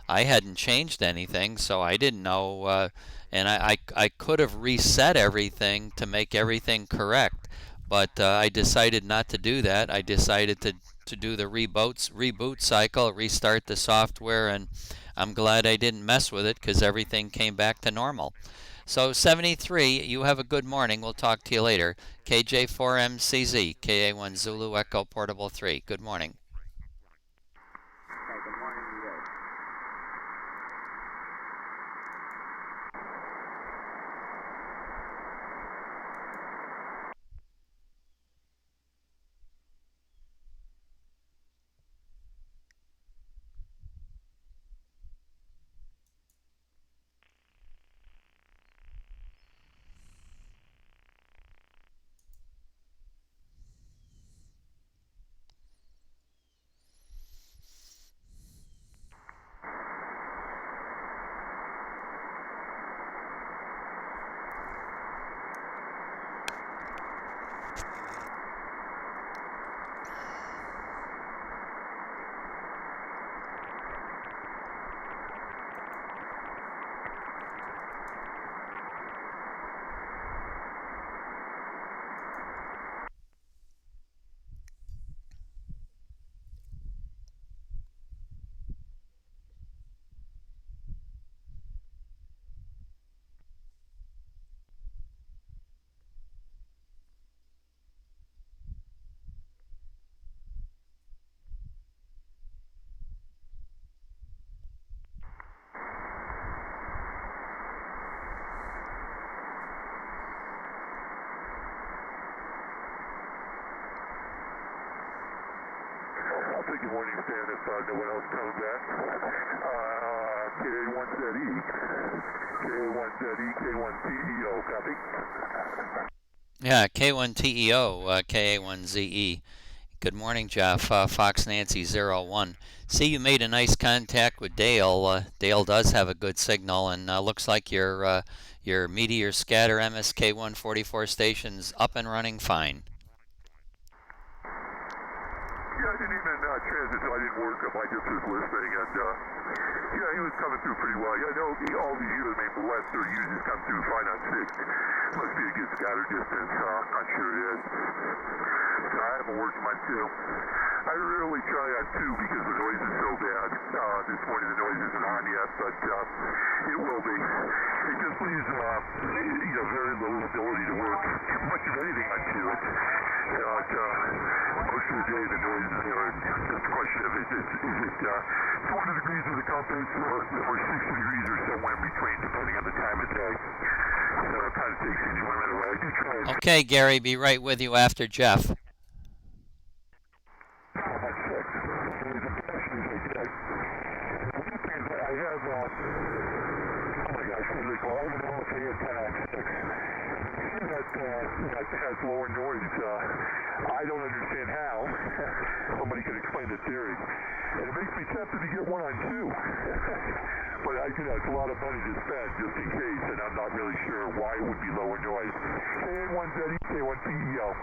I hadn't changed anything, so I didn't know. And I could have reset everything to make everything correct, but I decided not to do that. I decided to do the reboot cycle, restart the software, and I'm glad I didn't mess with it because everything came back to normal. So 73, you have a good morning. We'll talk to you later. KJ4MCZ, KA1 Zulu Echo Portable 3. Good morning. Hey, good morning to you. say good morning, Stan, if no one else comes back. KA1ZE, KA1ZE, K1CEO, copy? Yeah, K1TEO, KA1ZE. Good morning, Jeff. Fox Nancy 01. See, you made a nice contact with Dale. Dale does have a good signal, and looks like your Meteor Scatter MSK 144 station's up and running fine. Yeah, I didn't even transit, so I didn't work him. I just was listening, and yeah, he was coming through pretty well. Yeah, I know all these units, maybe the last 30 units come through fine on 6. Must be a good scatter distance. I'm sure it is. I haven't worked mine too. I really try on 2 because the noise is so bad. This morning the noise isn't on yet, but it will be. It just leaves very little ability to work much of anything on 2. Most of the day the noise is there, and just a question of is it 200 degrees with the compass or 60 degrees or somewhere in between, depending on the time of day. So it kind of takes enjoyment away. I do try. Okay, Gary, be right with you after Jeff. That has lower noise. I don't understand how. Somebody could explain the theory. And it makes me tempted to get one on 2. But it's a lot of money to spend just in case, and I'm not really sure why it would be lower noise. KA1ZE, K1CEO.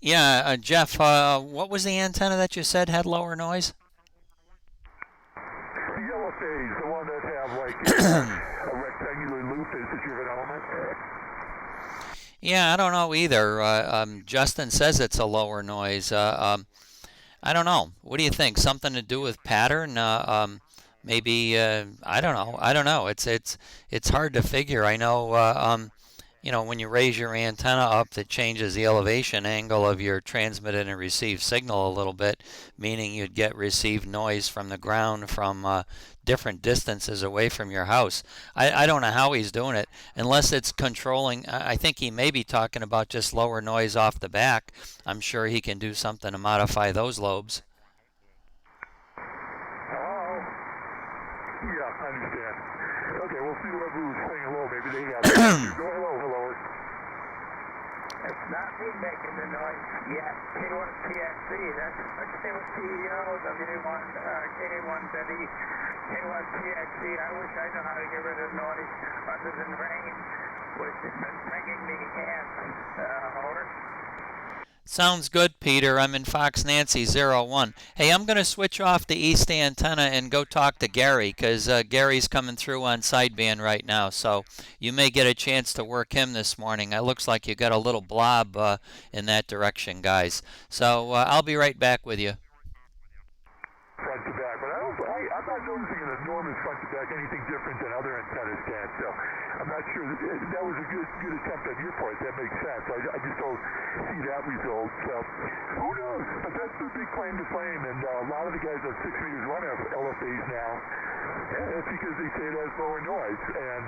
Yeah, Jeff, what was the antenna that you said had lower noise? The yellow phase, the one that have like a rectangular loop is the driven element. Yeah, I don't know either. Justin says it's a lower noise. I don't know. What do you think? Something to do with pattern? Maybe I don't know. I don't know. It's hard to figure. I know. When you raise your antenna up, that changes the elevation angle of your transmitted and received signal a little bit, meaning you'd get received noise from the ground from different distances away from your house. I don't know how he's doing it, unless it's controlling. I think he may be talking about just lower noise off the back. I'm sure he can do something to modify those lobes. Yeah, I understand. Okay, we'll see whoever was saying hello. Maybe they have it. Go hello. It's not me making the noise yet. K1TXC, that's K1CEO, W1, K1ZE, K1TXC. I wish I knew how to get rid of noise other than rain, which has been bringing me ants. Over. Sounds good, Peter. I'm in Fox Nancy 01. Hey, I'm going to switch off the east antenna and go talk to Gary, because Gary's coming through on sideband right now. So you may get a chance to work him this morning. It looks like you got a little blob in that direction, guys. So I'll be right back with you. Front to back, but I'm not noticing an enormous front to back, anything different than other antennas, Dan. So I'm not sure that was a good attempt on your part. That makes sense. I just don't see that result. So who knows? But that's the big claim to fame, and a lot of the guys on 6 meters run LFAs now. And it's because they say it has lower noise, and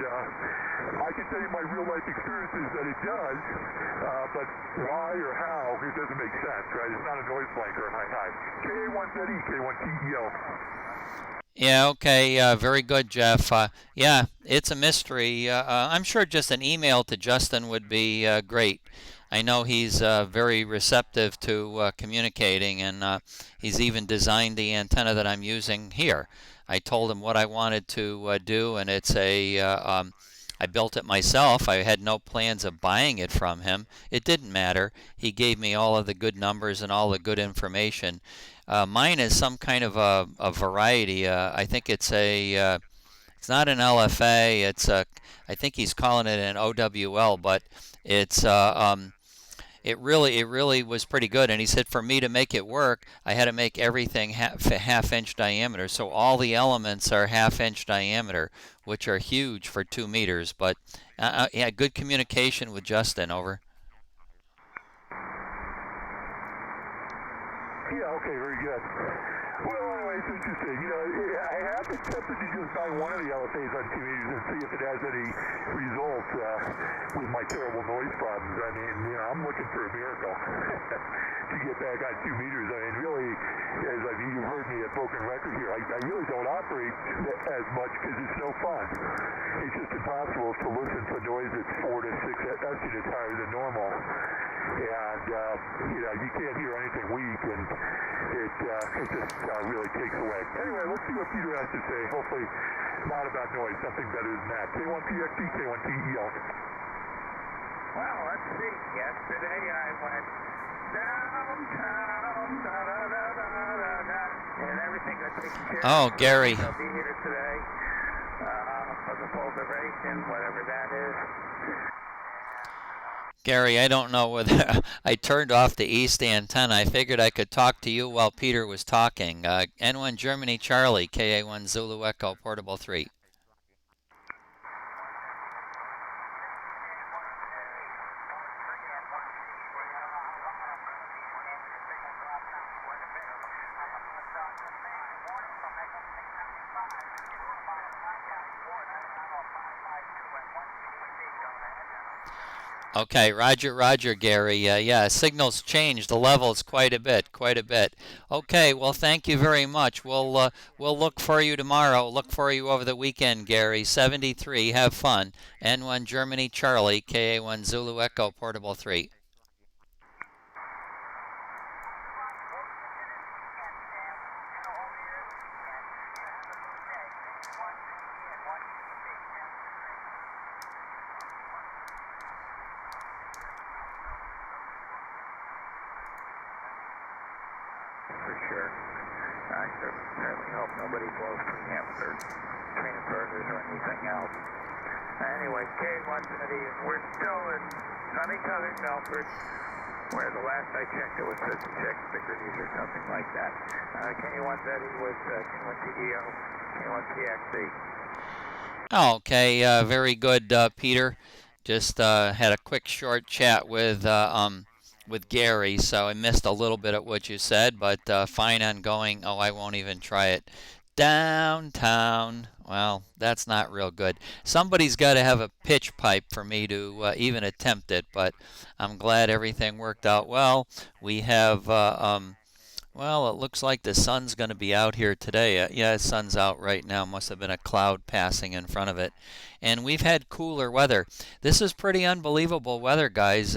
I can tell you my real life experience is that it does, but why or how, it doesn't make sense, right? It's not a noise blanker. Hi. KA1ZE, K1TEO. Yeah, okay, very good, Jeff. Yeah, it's a mystery. I'm sure just an email to Justin would be great. I know he's very receptive to communicating, and he's even designed the antenna that I'm using here. I told him what I wanted to do, and it's I built it myself. I had no plans of buying it from him. It didn't matter. He gave me all of the good numbers and all the good information. Mine is some kind of a variety. I think it's it's not an LFA. It's I think he's calling it an OWL, but it's it really was pretty good. And he said for me to make it work, I had to make everything half-inch diameter. So all the elements are half-inch diameter, which are huge for 2 meters. But yeah, good communication with Justin. Over. Yeah, okay, very good. Well, anyway, it's interesting. I have been tempted to just buy one of the LFAs on 2 meters and see if it has any results with my terrible noise problems. I mean, I'm looking for a miracle. to get back on 2 meters. I mean, really, as you've heard me at broken record here, I really don't operate as much because it's no fun. It's just impossible to listen to noise that's 4 to 6 units higher than normal. And, you can't hear anything weak, and it just really takes away. Anyway, let's see what Peter has to say. Hopefully not about noise, something better than that. K1PXE, K1TEO. Well, let's see. Yesterday I went downtown, and everything got taken care of. Oh, Gary. I'll be here today for the full duration, whatever that is. Gary, I don't know whether I turned off the east antenna. I figured I could talk to you while Peter was talking. N1 Germany Charlie, KA1 Zulu Echo, Portable 3. Okay, Roger, Gary. Yeah, signals changed. The levels quite a bit. Okay, well, thank you very much. We'll look for you tomorrow. Look for you over the weekend, Gary. 73. Have fun. N1 Germany Charlie, KA1 Zulu Echo, Portable 3. For sure. I certainly hope nobody blows preamps or transverters or anything else. Anyway, K130, we're still in sunny southern Milford, where the last I checked it was 56 degrees or something like that. K130 was K1TEO, K1PXE. Okay, very good, Peter. Just had a quick short chat with Gary, so I missed a little bit of what you said, but fine on going. Oh, I won't even try it. Downtown. Well, that's not real good. Somebody's got to have a pitch pipe for me to even attempt it, but I'm glad everything worked out well. We have, well, it looks like the sun's going to be out here today. Yeah, the sun's out right now. Must have been a cloud passing in front of it. And we've had cooler weather. This is pretty unbelievable weather, guys.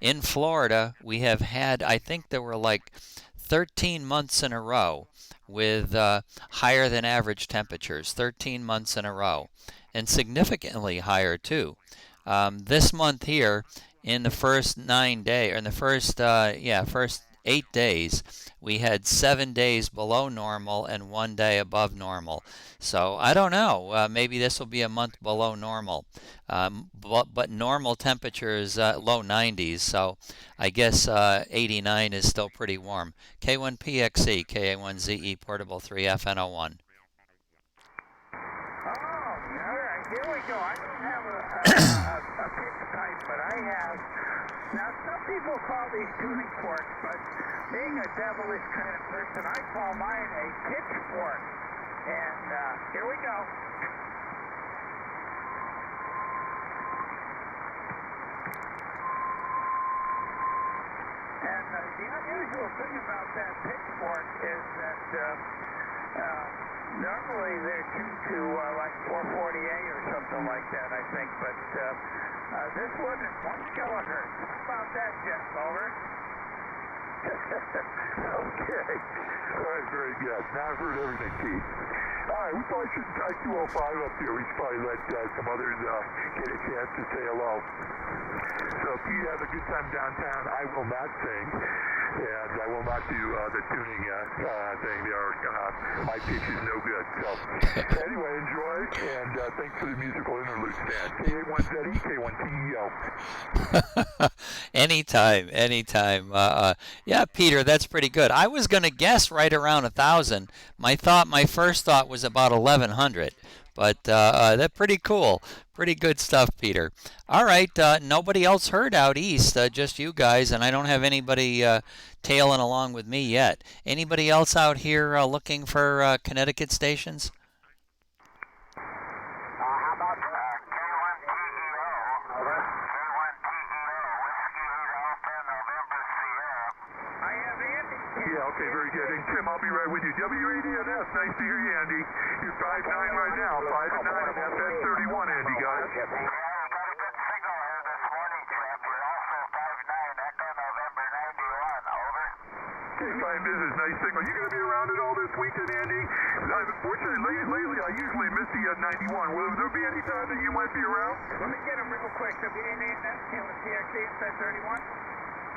In Florida, we have had, I think there were like 13 months in a row with higher than average temperatures, 13 months in a row, and significantly higher too. This month here, in the first 9 days, or in the first 8 days, we had 7 days below normal and 1 day above normal. So I don't know. Maybe this will be a month below normal. But normal temperature is low 90s, so I guess 89 is still pretty warm. K1PXE, KA1ZE, Portable 3, FNO1. Oh, all right, here we go. I don't have a pitch pipe, but I have. Now, some people call these tuning forks, but being a devilish kind of person, I call mine a pitchfork. And here we go. And the unusual thing about that pitchfork is that normally they're tuned to like 440A or something like that, I think. But this one is 1 kilohertz. How about that, Jeff? Over. Okay. All right, very good. Now I've heard everything, Keith. All right, we probably should try 205 up here. We should probably let some others get a chance to say hello. So if you have a good time downtown, I will not sing, and I will not do the tuning thing there. My pitch is no good. So anyway, enjoy, and thanks for the musical interlude, Stan. KA1ZE, K1TEO. Anytime. Yeah, Peter, that's pretty good. I was going to guess right around 1,000. My first thought was about 1,100, but that's pretty cool. Pretty good stuff, Peter. All right, nobody else heard out east, just you guys, and I don't have anybody tailing along with me yet. Anybody else out here looking for Connecticut stations? How about K1TEO? Over. K1TEO, Whiskey Alpha, November Yeah, okay, very good. And Tim, I'll be right with you. WADNS, nice to hear you, Andy. You're 5-9 right now, 5 and 9 on FM 31, Andy, got it? Yeah, we got a good signal here this morning, Jeff. You're also 5-9, Echo November 91, over. Okay, fine business, nice signal. You going to be around at all this weekend, Andy? Unfortunately, lately I usually miss the 91. Will there be any time that you might be around? Let me get him real quick. WADNS, TXC, FM 31.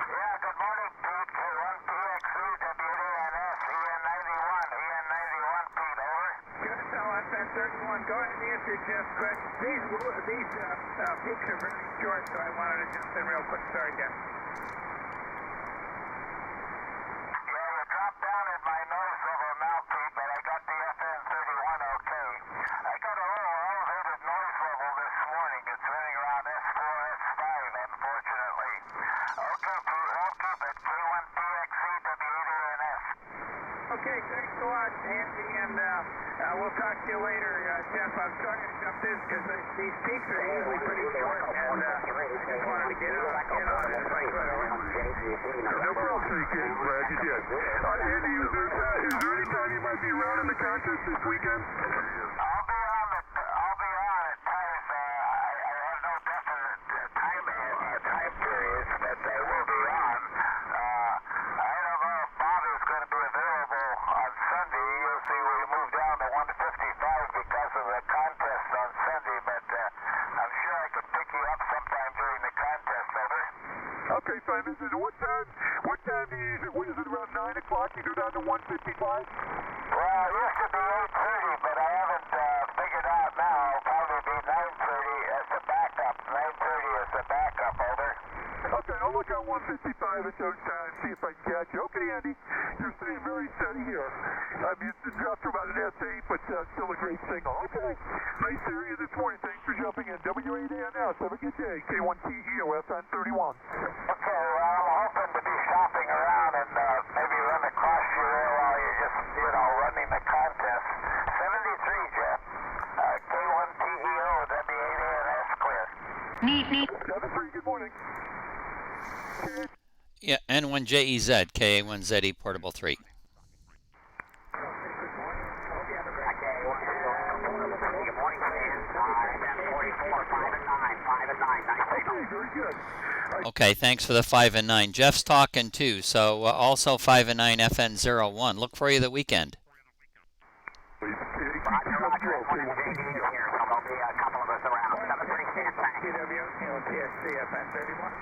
Yeah, good morning, Pete. K1PXC, WANS, EN91, EN91, Pete, over. Good tell FM 31. Go ahead and answer Jeff's question. These peaks are really short, so I wanted to jump in real quick. Sorry, Jeff. Yeah, you dropped down in my noise level now, Pete, but I got the FM 31 okay. I got a little elevated noise level this morning. It's running around S4, S5, unfortunately. Okay, Pete, I'll keep it. K1PXC, WANS. Okay, thanks a lot, Andy, and we'll talk to you later, Jeff. I'm sorry to jump this because these peaks are usually pretty short, and I just wanted to get on it if I could. No problem, thank you. Glad you did. Andy, is there any time you might be around in the contest this weekend? I'll be on at times. I have no definite time periods that they will be on. I don't know if Bob is going to be available on Sunday. You'll see we moved down to 1 to 55 because of the contest on Sunday, but I'm sure I could pick you up sometime during the contest, over. Okay, fine. This is what time do you use it? What is it, around 9 o'clock? You go down to 155? Well, it used to be 8:30, but I haven't figured out now. It'll probably be 9:30 as the backup. 9:30 as the backup, over. Okay, I'll look at 155 at those times, see if I can catch you. Okay, Andy, you're staying very steady here. I mean, it's dropped to about an S8, but still a great signal. Okay, nice area this morning. Thanks for jumping in. WADNS, have a good day. K1TEO, FM 31. Okay, well, I'm hoping to be shopping around and maybe run across you there while you're just, running the contest. 73, Jeff. K1TEO, WANS, clear. 73, good morning. Yeah, N1JEZ, KA1ZE, portable 3. Okay, very good. Okay, thanks for the 5 and 9. Jeff's talking too, so also 5 and 9 FN01. Look for you the weekend. Roger, K1JD here, so there'll be a couple of us around. 73, thanks. TXC, FM 31.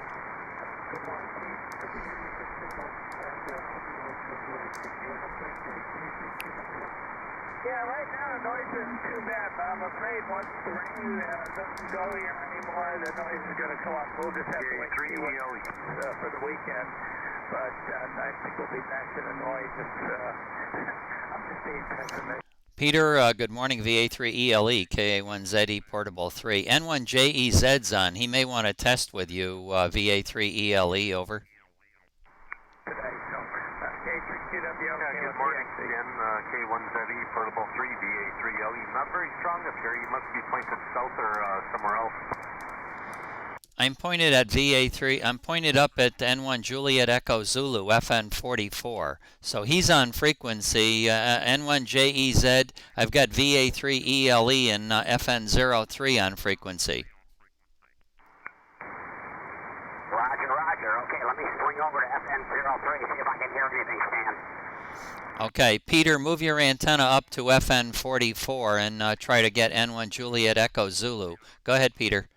Yeah, right now the noise isn't too bad, but I'm afraid once the rain doesn't go here anymore, the noise is going to come up. We'll just have to wait and see what for the weekend. But I think we'll be back to the noise. I'm just being pessimistic. Peter, good morning, VA3ELE, KA1ZE, portable 3. N1JEZ's on. He may want to test with you, VA3ELE, over. Good morning, again, K1ZE, portable 3, VA3LE. Not very strong up here. You must be pointed south or somewhere else. I'm pointed at VA3. I'm pointed up at N1 Juliet Echo Zulu, FN44. So he's on frequency, N1JEZ. I've got VA3ELE and FN03 on frequency. Roger. Okay, let me swing over to FN03, see if I can hear anything, Stan. Okay, Peter, move your antenna up to FN44 and try to get N1 Juliet Echo Zulu. Go ahead, Peter.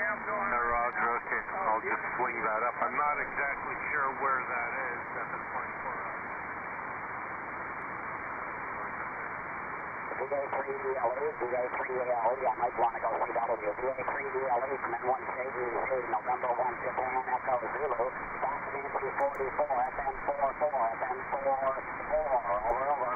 Roger, okay. I'll just swing that up. I'm not exactly sure where that is at this point for us. VA3ELE, I might want to go CW. VA3ELE from N1JEZ, November 1, Japan Echo Zulu, back to Nancy 44, FM44, FM44, over.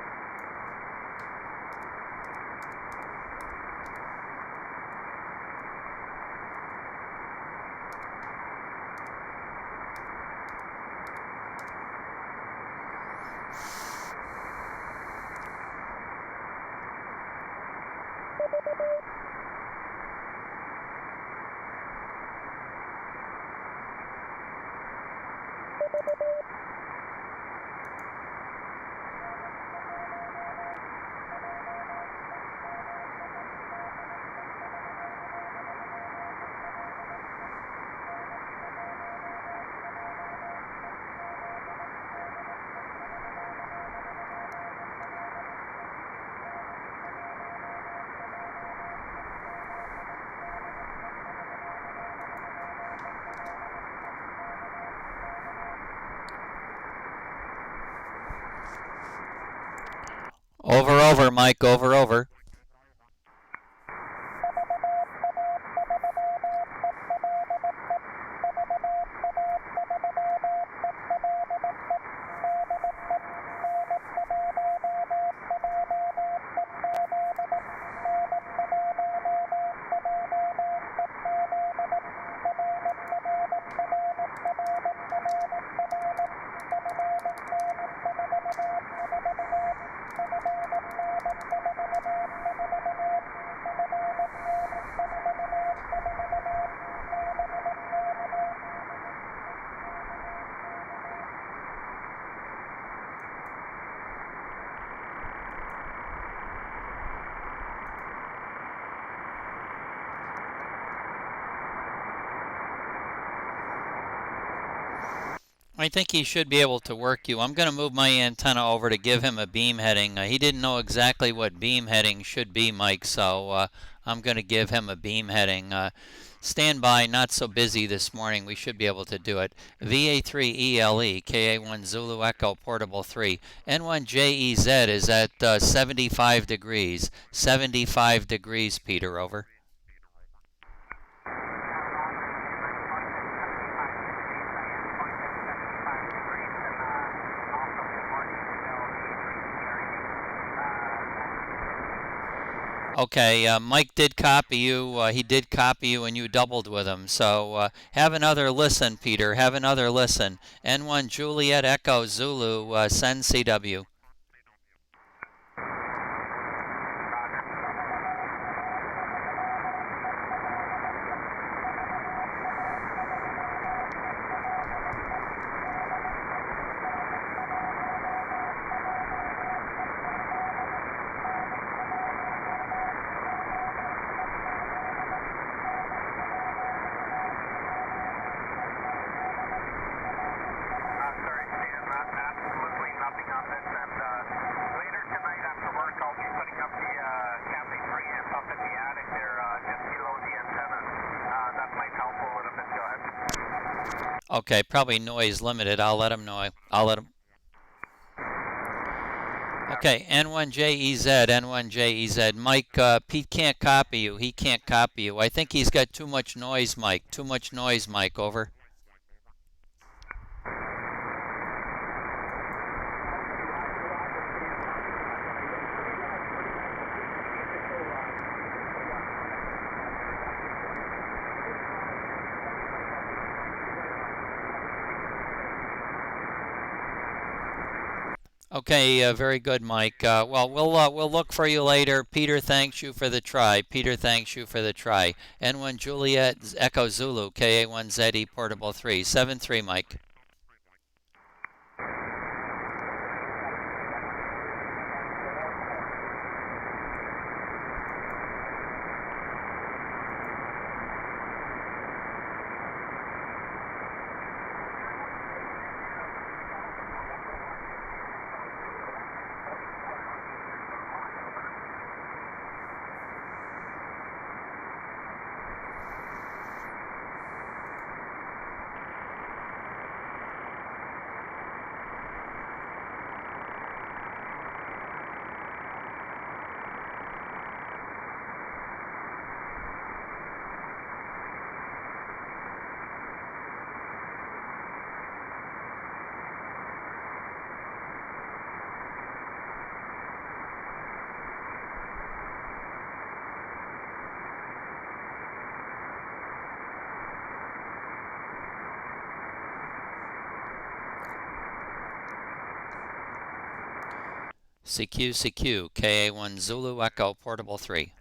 Over, Mike, over. I think he should be able to work you. I'm going to move my antenna over to give him a beam heading. He didn't know exactly what beam heading should be, Mike, so I'm going to give him a beam heading. Stand by, not so busy this morning. We should be able to do it. VA3ELE, KA1 Zulu Echo, Portable 3. N1JEZ is at 75 degrees. 75 degrees, Peter, over. Okay, Mike did copy you. He did copy you, and you doubled with him. So have another listen, Peter. Have another listen. N1 Juliet Echo Zulu, send CW. Okay, probably noise limited. I'll let him know. I'll let him. Okay, N1JEZ, N1JEZ. Mike, Pete can't copy you. He can't copy you. I think he's got too much noise, Mike. Too much noise, Mike. Over. Okay, very good, Mike. Well, we'll look for you later. Peter thanks you for the try. Peter thanks you for the try. N1 Juliet Echo Zulu, KA1ZE Portable 3. 7-3, Mike. CQ, KA1 Zulu Echo Portable 3.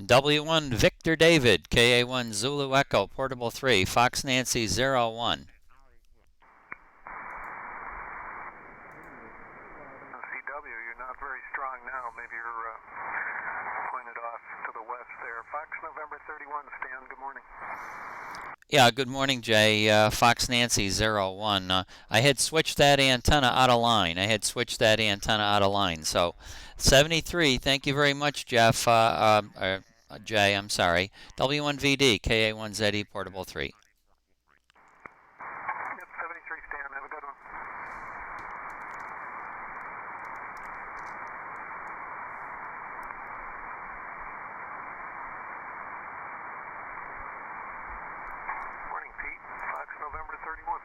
W1 Victor David, KA1 Zulu Echo, Portable 3, Fox Nancy 01. CW, you're not very strong now. Maybe you're pointed off to the west there. Fox November 31, Stan, good morning. Yeah, good morning, Jay. Fox Nancy 01. I had switched that antenna out of line. So 73, thank you very much, Jeff. Jay, I'm sorry. W1VD, KA1ZE, Portable 3. Yep, 73, Stan. Have a good one. Morning, Pete. Fox November 31.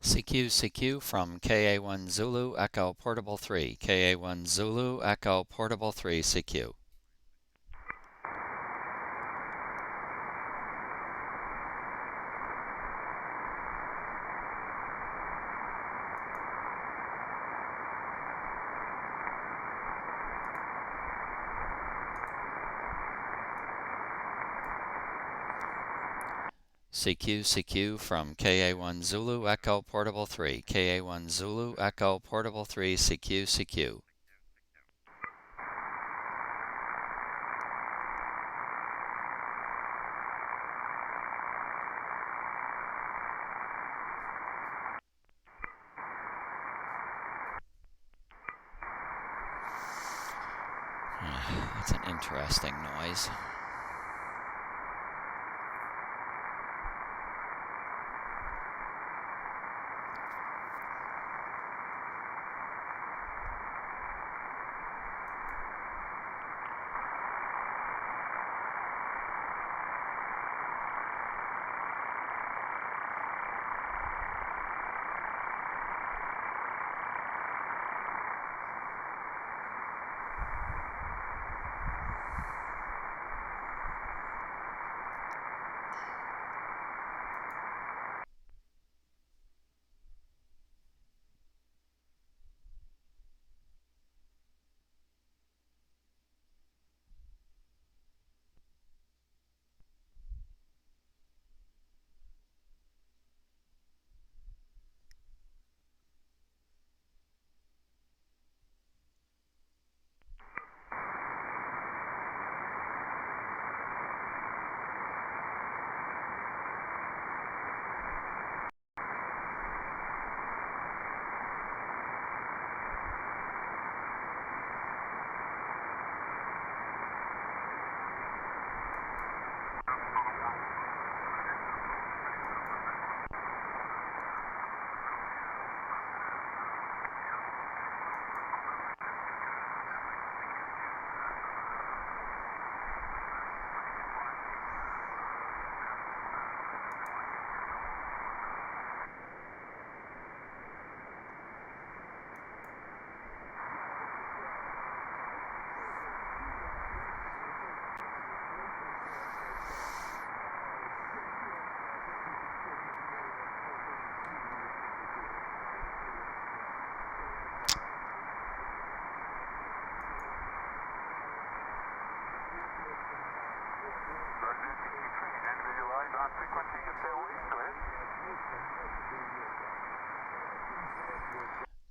CQ from KA1 Zulu Echo Portable 3. KA1 Zulu Echo Portable 3 CQ. CQ from KA1 Zulu Echo Portable 3. KA1 Zulu Echo Portable 3 CQ. That's an interesting noise.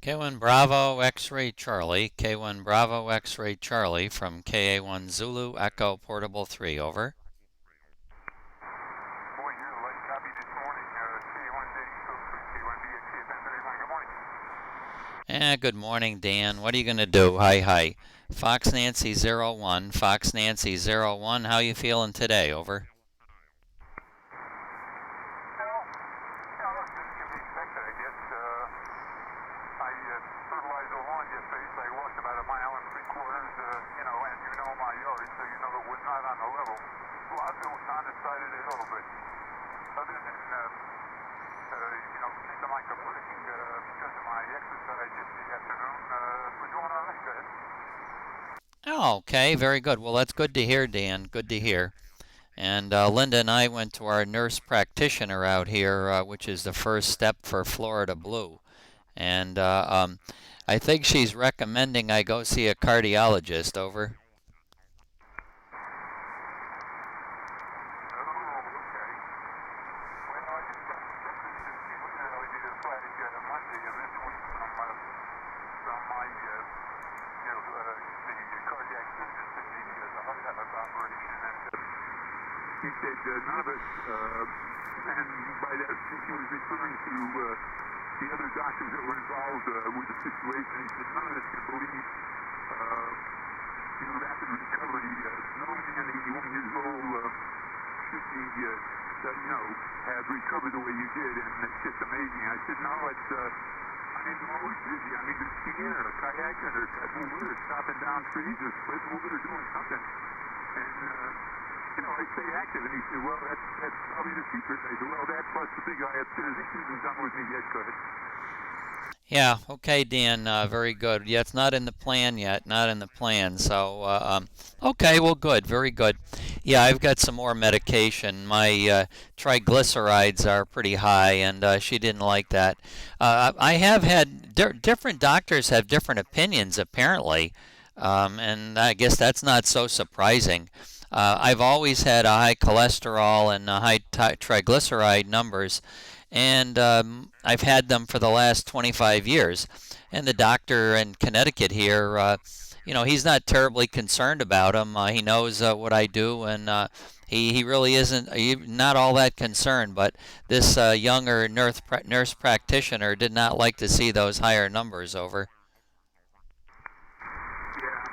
K1 Bravo X-Ray Charlie, K1 Bravo X-Ray Charlie from KA1 Zulu Echo Portable 3, over. Boy, you're a late copy this morning. K1 Good morning, Dan. What are you going to do? Hi. Fox Nancy 01, Fox Nancy 01, how you feeling today, over? Fertilized the lawn yesterday, so I walked about 1.75 miles, and you know, and you know my yard, so you know that we're not on the level. A lot of it was on the side of the hill, but other than, you know, thinking like a break because of my exercise yesterday afternoon, we're doing all right. Go ahead. Oh, okay, very good. Well, that's good to hear, Dan. Good to hear. And Linda and I went to our nurse practitioner out here, which is the first step for Florida Blue. And I think she's recommending I go see a cardiologist, over. He said none of us, and by that he was referring to the other doctors that were involved with the situation. He said none of us can believe in rapid recovery. No man 81 years old should be, have recovered the way you did, and it's just amazing. I said, no, it's, I mean, we're always busy. I mean, they're skiing or kayaking or cutting wood or chopping down trees or splitting wood or doing something. And I stay active. And he said, well, that's probably the secret. I said, well, that plus the big guy upstairs, he isn't done with me yet. Go ahead. Yeah, okay, Dan, very good. Yeah, it's not in the plan yet, not in the plan. So, okay, well, good, very good. Yeah, I've got some more medication. My triglycerides are pretty high, and she didn't like that. I have had different doctors have different opinions, apparently, and I guess that's not so surprising. I've always had a high cholesterol and high triglyceride numbers, and I've had them for the last 25 years. And the doctor in Connecticut here, he's not terribly concerned about them. He knows what I do, and he really isn't not all that concerned. But this younger nurse practitioner did not like to see those higher numbers over. Yeah.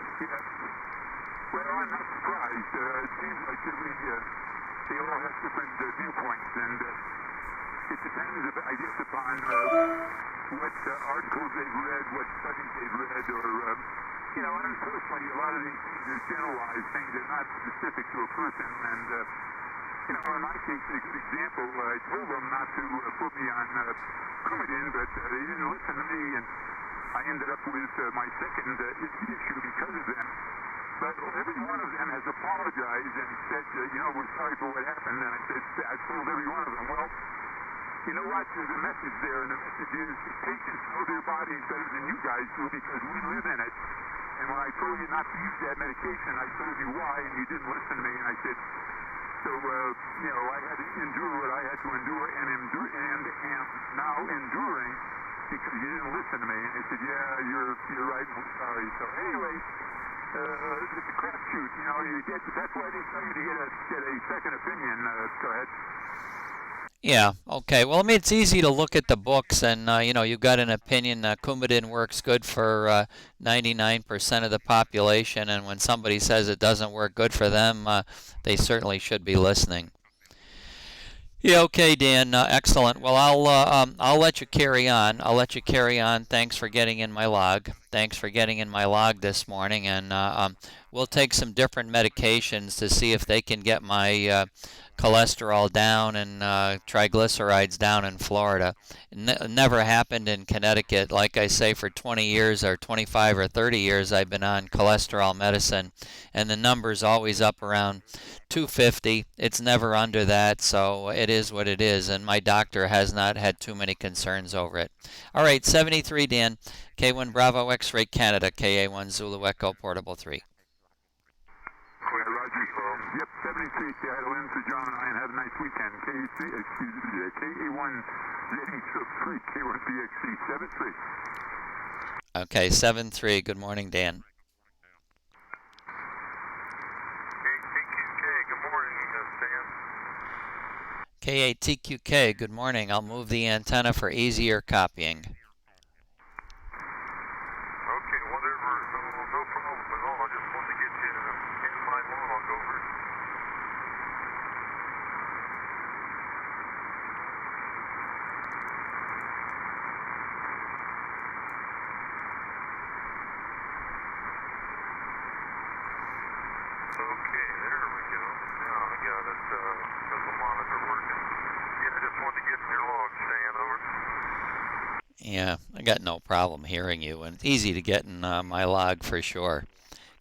Well, I'm not surprised. It seems like they all have different viewpoints, and it depends, I guess, upon what articles they've read, what studies they've read, or, unfortunately, a lot of these things are generalized things. They're not specific to a person. And, in my case, a good example, I told them not to put me on Coumadin, but they didn't listen to me, and I ended up with my second issue because of them. But every one of them has apologized and said, we're sorry for what happened. And I told every one of them, well, you know what, there's a message there, and the message is patients know their bodies better than you guys do because we live in it. And when I told you not to use that medication, I told you why, and you didn't listen to me. And I said, so, I had to endure what I had to endure and am now enduring because you didn't listen to me. And they said, yeah, you're right, I'm sorry. So anyway, it's a crapshoot, that's why they tell you to get a second opinion. Go ahead. Yeah, okay. Well, I mean, it's easy to look at the books and, you've got an opinion. Coumadin works good for 99% of the population, and when somebody says it doesn't work good for them, they certainly should be listening. Yeah, okay, Dan. Excellent. Well, I'll let you carry on. Thanks for getting in my log. This morning, and we'll take some different medications to see if they can get my cholesterol down and triglycerides down in Florida. It never happened in Connecticut. Like I say, for 20 years or 25 or 30 years, I've been on cholesterol medicine, and the number's always up around 250. It's never under that, so it is what it is, and my doctor has not had too many concerns over it. All right, 73, Dan. K1 Bravo X-Ray Canada, KA1 Zulu Echo Portable 3. Roger. Yep, 73 Seattle in for John and I, and have a nice weekend. KA1 Z3, K1 BXC 73. Okay, 73. Good morning, Dan. KATQK, good morning. I'll move the antenna for easier copying. Okay, whatever. No problem at all. I just wanted to get you in my log over. Okay, there we go. Now I got it. Has the monitor working? Yeah, I just wanted to get in your log, Stan, over. Yeah, I got no problem hearing you, and it's easy to get in my log for sure.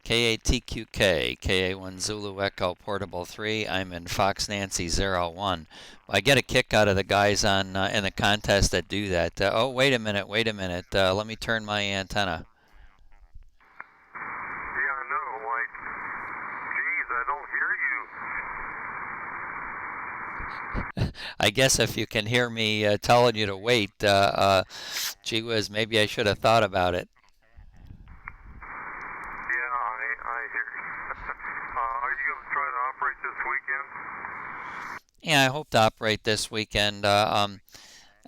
KATQK, KA1 Zulu Echo Portable 3. I'm in Fox Nancy 01. I get a kick out of the guys on in the contest that do that. Oh, wait a minute. Let me turn my antenna. Yeah, I know. Like, geez, I don't hear you. I guess if you can hear me telling you to wait, gee whiz, maybe I should have thought about it. Yeah, I hear you. Are you going to try to operate this weekend? Yeah, I hope to operate this weekend. I'm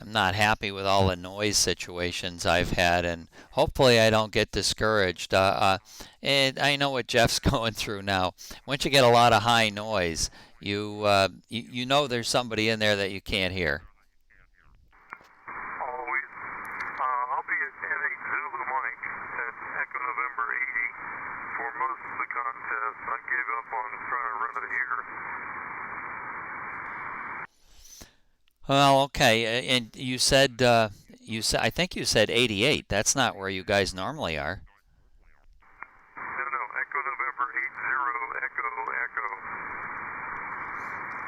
not happy with all the noise situations I've had, and hopefully I don't get discouraged. And I know what Jeff's going through now. Once you get a lot of high noise, you know there's somebody in there that you can't hear. Always. I'll be at NH Zulu Mike at Echo November 80 for most of the contest. I gave up on trying to run it here. Well, okay, and I think you said 88. That's not where you guys normally are. No, Echo November 80 Echo.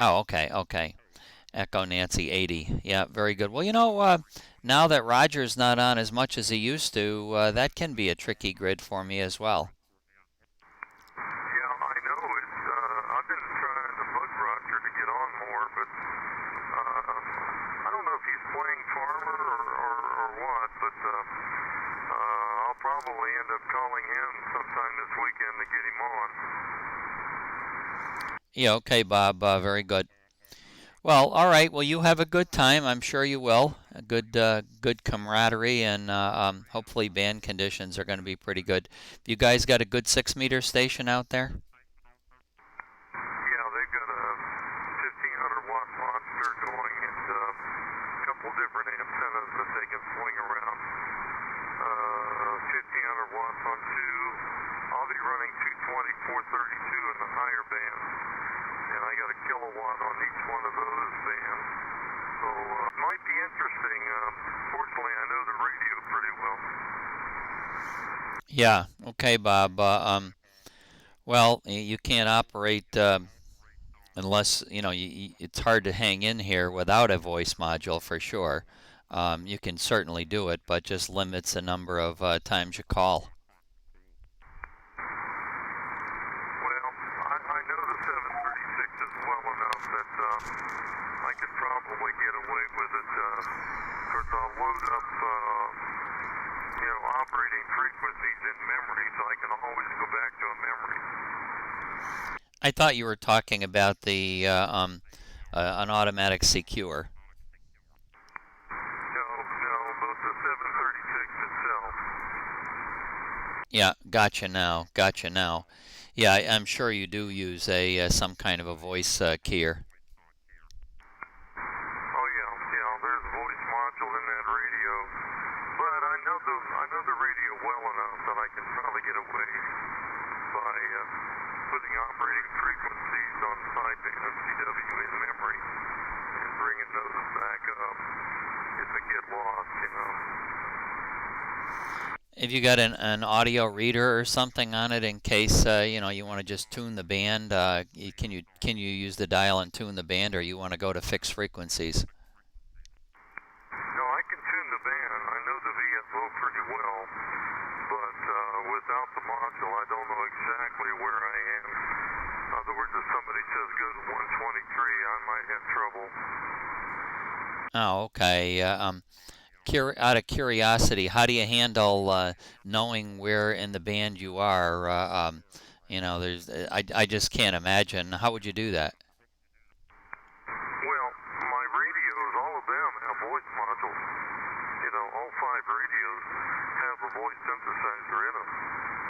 Oh, okay. Echo Nancy 80. Yeah, very good. Well, now that Roger's not on as much as he used to, that can be a tricky grid for me as well. Yeah, I know. I've been trying to bug Roger to get on more, but I don't know if he's playing farmer or what, but I'll probably end up calling him sometime this weekend to get him on. Yeah, okay, Bob. Very good. Well, all right. Well, you have a good time. I'm sure you will. A good camaraderie, and hopefully band conditions are going to be pretty good. You guys got a good 6-meter station out there? Yeah, they've got a 1500-watt monster going and a couple different antennas that they can swing around. 1500 watts on two. I'll be running 220, 432 in the higher band, and I got a kilowatt on each one of those bands. So it might be interesting. Fortunately, I know the radio pretty well. Yeah. Okay, Bob. Well, you can't operate unless it's hard to hang in here without a voice module for sure. You can certainly do it, but just limits the number of times you call. Well, I know the 736 is well enough that I could probably get away with it. Because I'll load up, operating frequencies in memory, so I can always go back to a memory. I thought you were talking about the an automatic secure. No, but the 736 itself. Yeah, gotcha now. Yeah, I'm sure you do use a some kind of a voice keyer. Oh yeah, there's a voice module in that radio. But I know the radio well enough that I can probably get away by putting operating frequencies on sideband of CW in memory and bringing those back up if they get lost, Have you got an audio reader or something on it in case you want to just tune the band? Can you use the dial and tune the band, or you want to go to fixed frequencies? No, I can tune the band. I know the VFO pretty well, but without the module, I don't know exactly where I am. In other words, if somebody says go to 123, I might have trouble. Oh, okay. Out of curiosity, how do you handle knowing where in the band you are? I just can't imagine. How would you do that? Well, my radios, all of them have voice modules. All 5 radios have a voice synthesizer in them.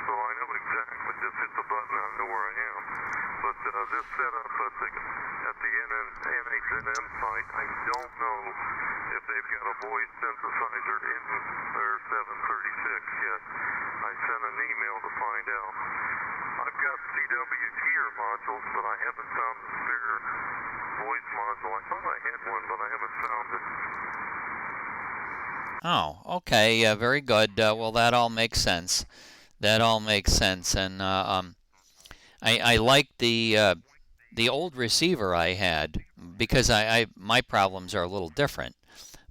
So I know exactly, just hit the button, I know where I am. But this setup at the NHNM site, I don't know if they've got a voice synthesizer in their 736 yet. I sent an email to find out. I've got CW tier modules, but I haven't found the spare voice module. I thought I had one, but I haven't found it. Oh, okay. Very good. Well, that all makes sense. And I like the old receiver I had because my problems are a little different.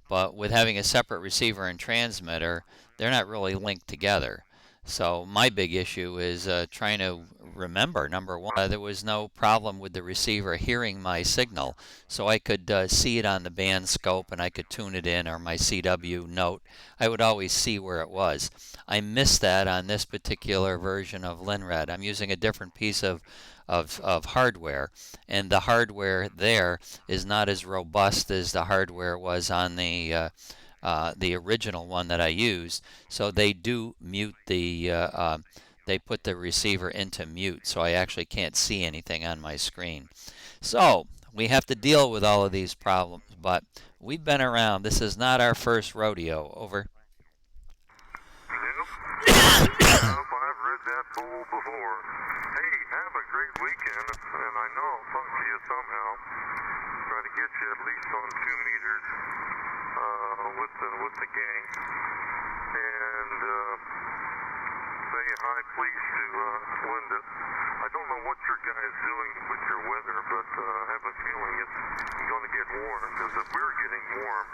But with having a separate receiver and transmitter, they're not really linked together. So my big issue is trying to remember, number one, there was no problem with the receiver hearing my signal. So I could see it on the band scope and I could tune it in, or my CW note. I would always see where it was. I missed that on this particular version of Linred. I'm using a different piece of hardware, and the hardware there is not as robust as the hardware was on the original one that I used. So they do mute they put the receiver into mute, so I actually can't see anything on my screen. So we have to deal with all of these problems, but we've been around. This is not our first rodeo. Over. I've read that bull before. Hey, have a great weekend, and I know I'll talk to you somehow. Try to get you at least on 2 meters with the gang. And say hi, please, to Linda. I don't know what your guy's doing with your weather, but I have a feeling it's going to get warm, because if we're getting warm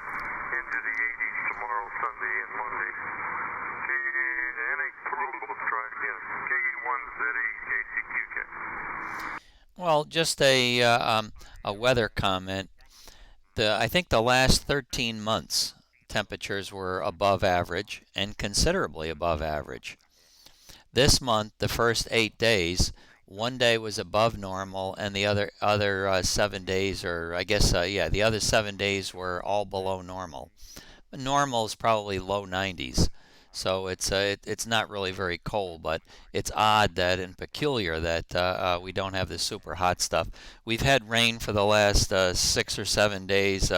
into the 80s tomorrow, Sunday, and Monday. Let's try again. KE1ZE KCQK. Well, just a weather comment. I think the last 13 months temperatures were above average and considerably above average. This month, the first 8 days, one day was above normal, and the other 7 days, or I guess the other 7 days were all below normal. Normal is probably low 90s. So it's not really very cold, but it's odd that and peculiar that we don't have this super hot stuff. We've had rain for the last 6 or 7 days,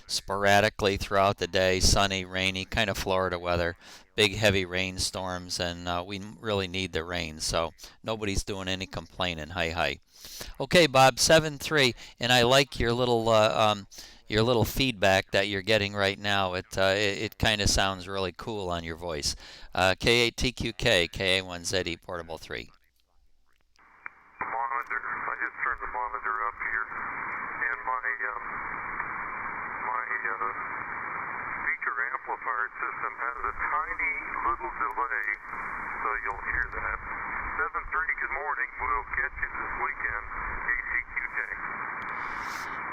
sporadically throughout the day, sunny, rainy, kind of Florida weather, big heavy rainstorms, and we really need the rain. So nobody's doing any complaining. Hi. Okay, Bob, 7-3, and I like your little feedback that you're getting right now. It kind of sounds really cool on your voice. K8TQK, KA1ZE, Portable 3. Monitor. I just turned the monitor up here, and my speaker amplifier system has a tiny little delay, so you'll hear that. 7-3, good morning. We'll catch you this weekend, KCQK.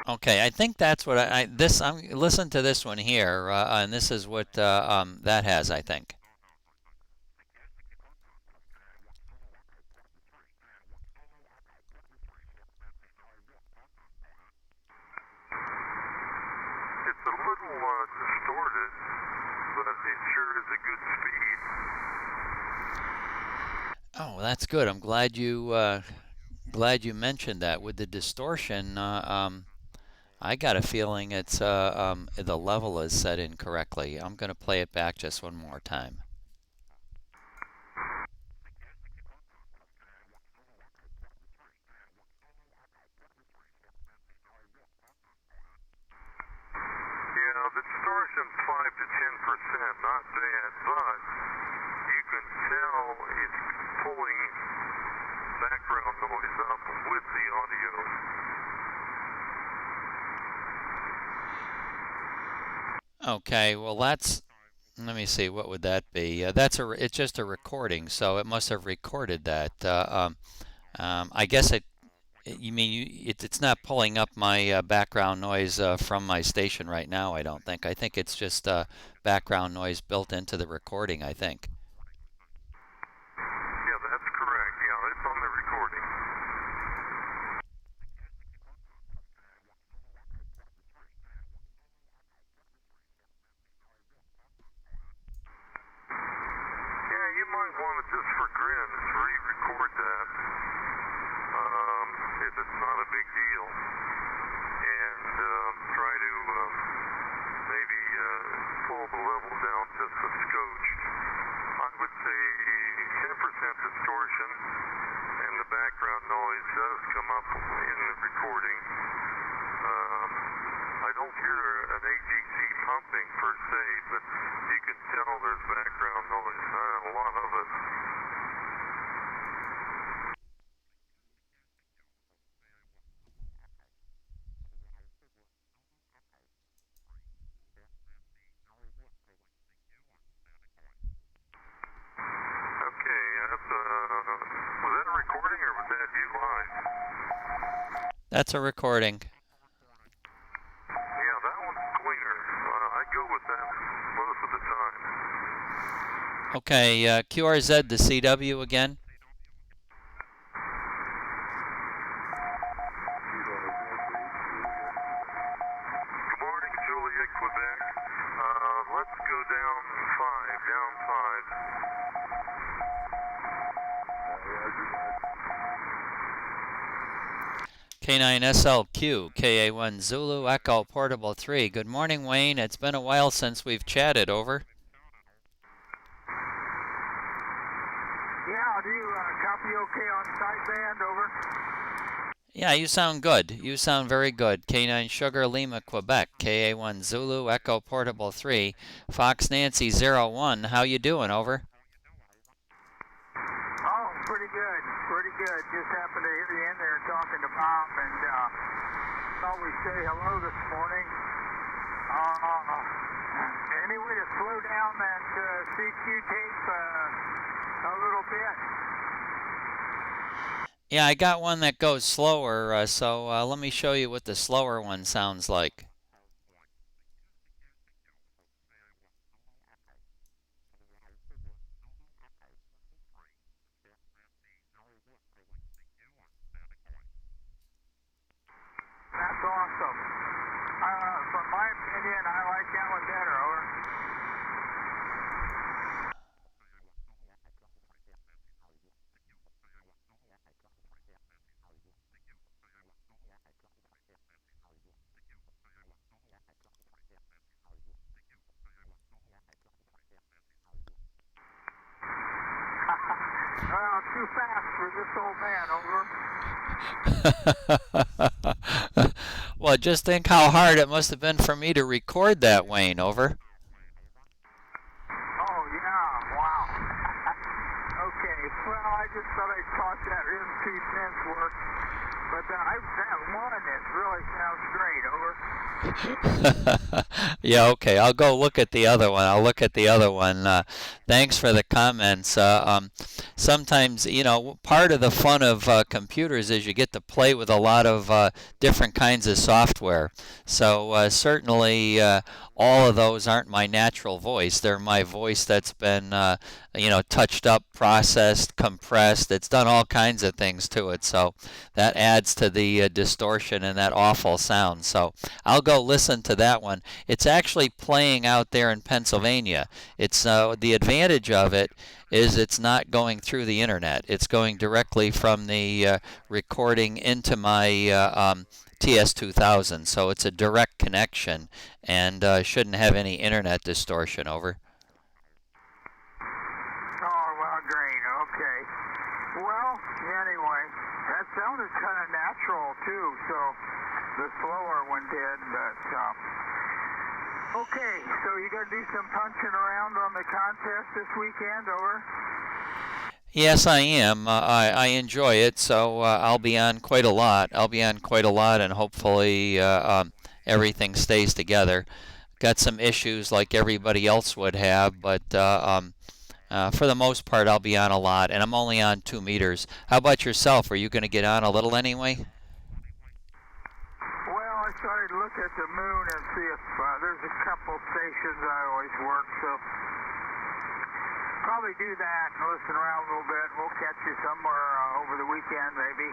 Okay, I think that's what listen to this one here, and this is what that has, I think. It's a little distorted, but it sure is a good speed. Oh, that's good. I'm glad you mentioned that. With the distortion, I got a feeling it's the level is set incorrectly. I'm going to play it back just one more time. Yeah, the distortion's 5 to 10%, not bad, but you can tell it's pulling background noise up with the audio. Okay, well let me see, what would that be? It's just a recording, so it must have recorded that. I guess it's not pulling up my background noise from my station right now, I don't think. I think it's just background noise built into the recording, I think. Yeah, that's correct. Yeah, it's on the recording. Yeah, you might want to just for grins re-record that if it's not a big deal, and try to maybe pull the level down just a scotch. I would say 10% distortion, and the background noise does come up in the recording. I don't hear an AGC pumping per se, but you can tell there's background noise, a lot of it. Okay, was that a recording or was that you live? That's a recording. Yeah, that one's cleaner. I go with that most of the time. Okay, QRZ to CW again. Good morning, Juliet, Quebec. Let's go down 5, K9SLQ, KA1 Zulu, Echo, Portable 3. Good morning, Wayne. It's been a while since we've chatted, over. Yeah, do you copy okay on sideband, over? Yeah, you sound good. You sound very good. K9 Sugar Lima, Quebec. KA1 Zulu Echo Portable 3. Fox Nancy 01. How you doing? Over. Oh, pretty good. Pretty good. Just happened to hear you in there talking to Bob, and thought we'd say hello this morning. Any way to slow down that CQ tape a little bit? Yeah, I got one that goes slower, so let me show you what the slower one sounds like. That's awesome. From my opinion, I like that one better. Over. Well, too fast for this old man. Over. Well, just think how hard it must have been for me to record that, Wayne. Over. Oh, yeah. Wow. Okay. Well, I just thought I'd talk that in 2 cents worth. But that one, it really sounds great. Over. Yeah, okay. I'll go look at the other one. Thanks for the comments. Sometimes, part of the fun of computers is you get to play with a lot of different kinds of software. So certainly all of those aren't my natural voice. They're my voice that's been, touched up, processed, compressed. It's done all kinds of things to it. So that adds to the distortion and that awful sound. So I'll go listen to that one. It's actually playing out there in Pennsylvania. It's the advantage of it is it's not going through the internet. It's going directly from the recording into my TS2000. So it's a direct connection and shouldn't have any internet distortion. Over. Oh, well, great. Okay. Well, anyway, that sounded kind of natural, too, so the slower one did, but, okay, so you got to do some punching around on the contest this weekend, over? Yes, I am. I enjoy it, so I'll be on quite a lot. And hopefully everything stays together. Got some issues like everybody else would have, but for the most part, I'll be on a lot, and I'm only on 2 meters. How about yourself? Are you going to get on a little anyway? Well, I started to look at the moon and see if there's a couple stations I always work, so probably do that and listen around a little bit. We'll catch you somewhere over the weekend, maybe.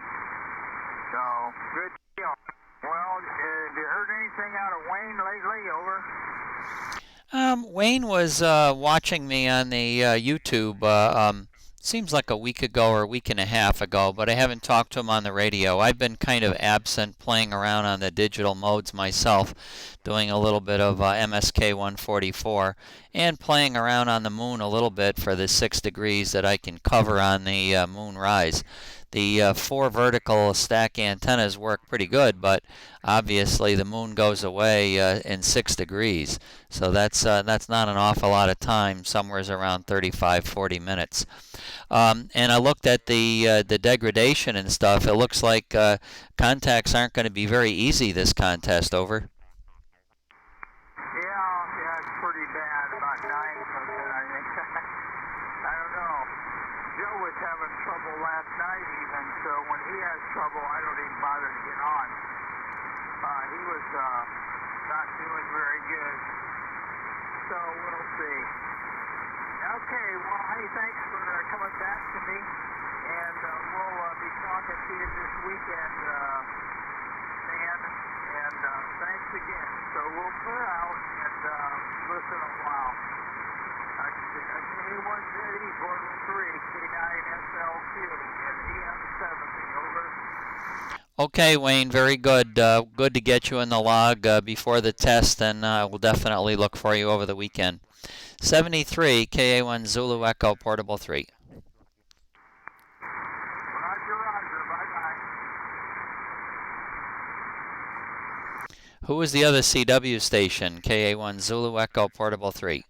So, good deal. Well, have you heard anything out of Wayne lately? Over? Wayne was watching me on the YouTube, seems like a week ago or a week and a half ago, but I haven't talked to him on the radio. I've been kind of absent playing around on the digital modes myself, doing a little bit of MSK 144 and playing around on the moon a little bit for the 6 degrees that I can cover on the moon rise. The 4 vertical stack antennas work pretty good, but obviously the moon goes away in 6 degrees. So that's not an awful lot of time, somewhere around 35-40 minutes. And I looked at the degradation and stuff. It looks like contacts aren't going to be very easy this contest. Over. Yeah, it's pretty bad. About 9 something, I think. I don't know. Joe was having trouble last night even, so when he has trouble, I don't even bother to get on. He was not doing very good. So we'll see. Okay, well, hey, thanks for coming back to me, and we'll be talking to you this weekend, Dan, and thanks again. So we'll clear out and listen a while. K1Z, Portal 3, K9SLQ, and EM70, over. Okay, Wayne, very good. Good to get you in the log before the test, and we'll definitely look for you over the weekend. 73, KA1 Zulu Echo, Portable 3. Roger, roger. Bye-bye. Who was the other CW station? KA1 Zulu Echo Portable 3.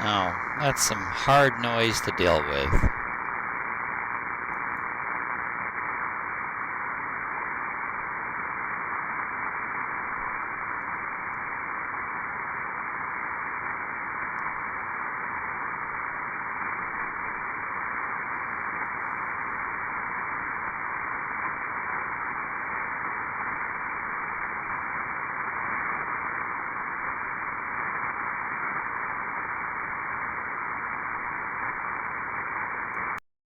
Now, that's some hard noise to deal with.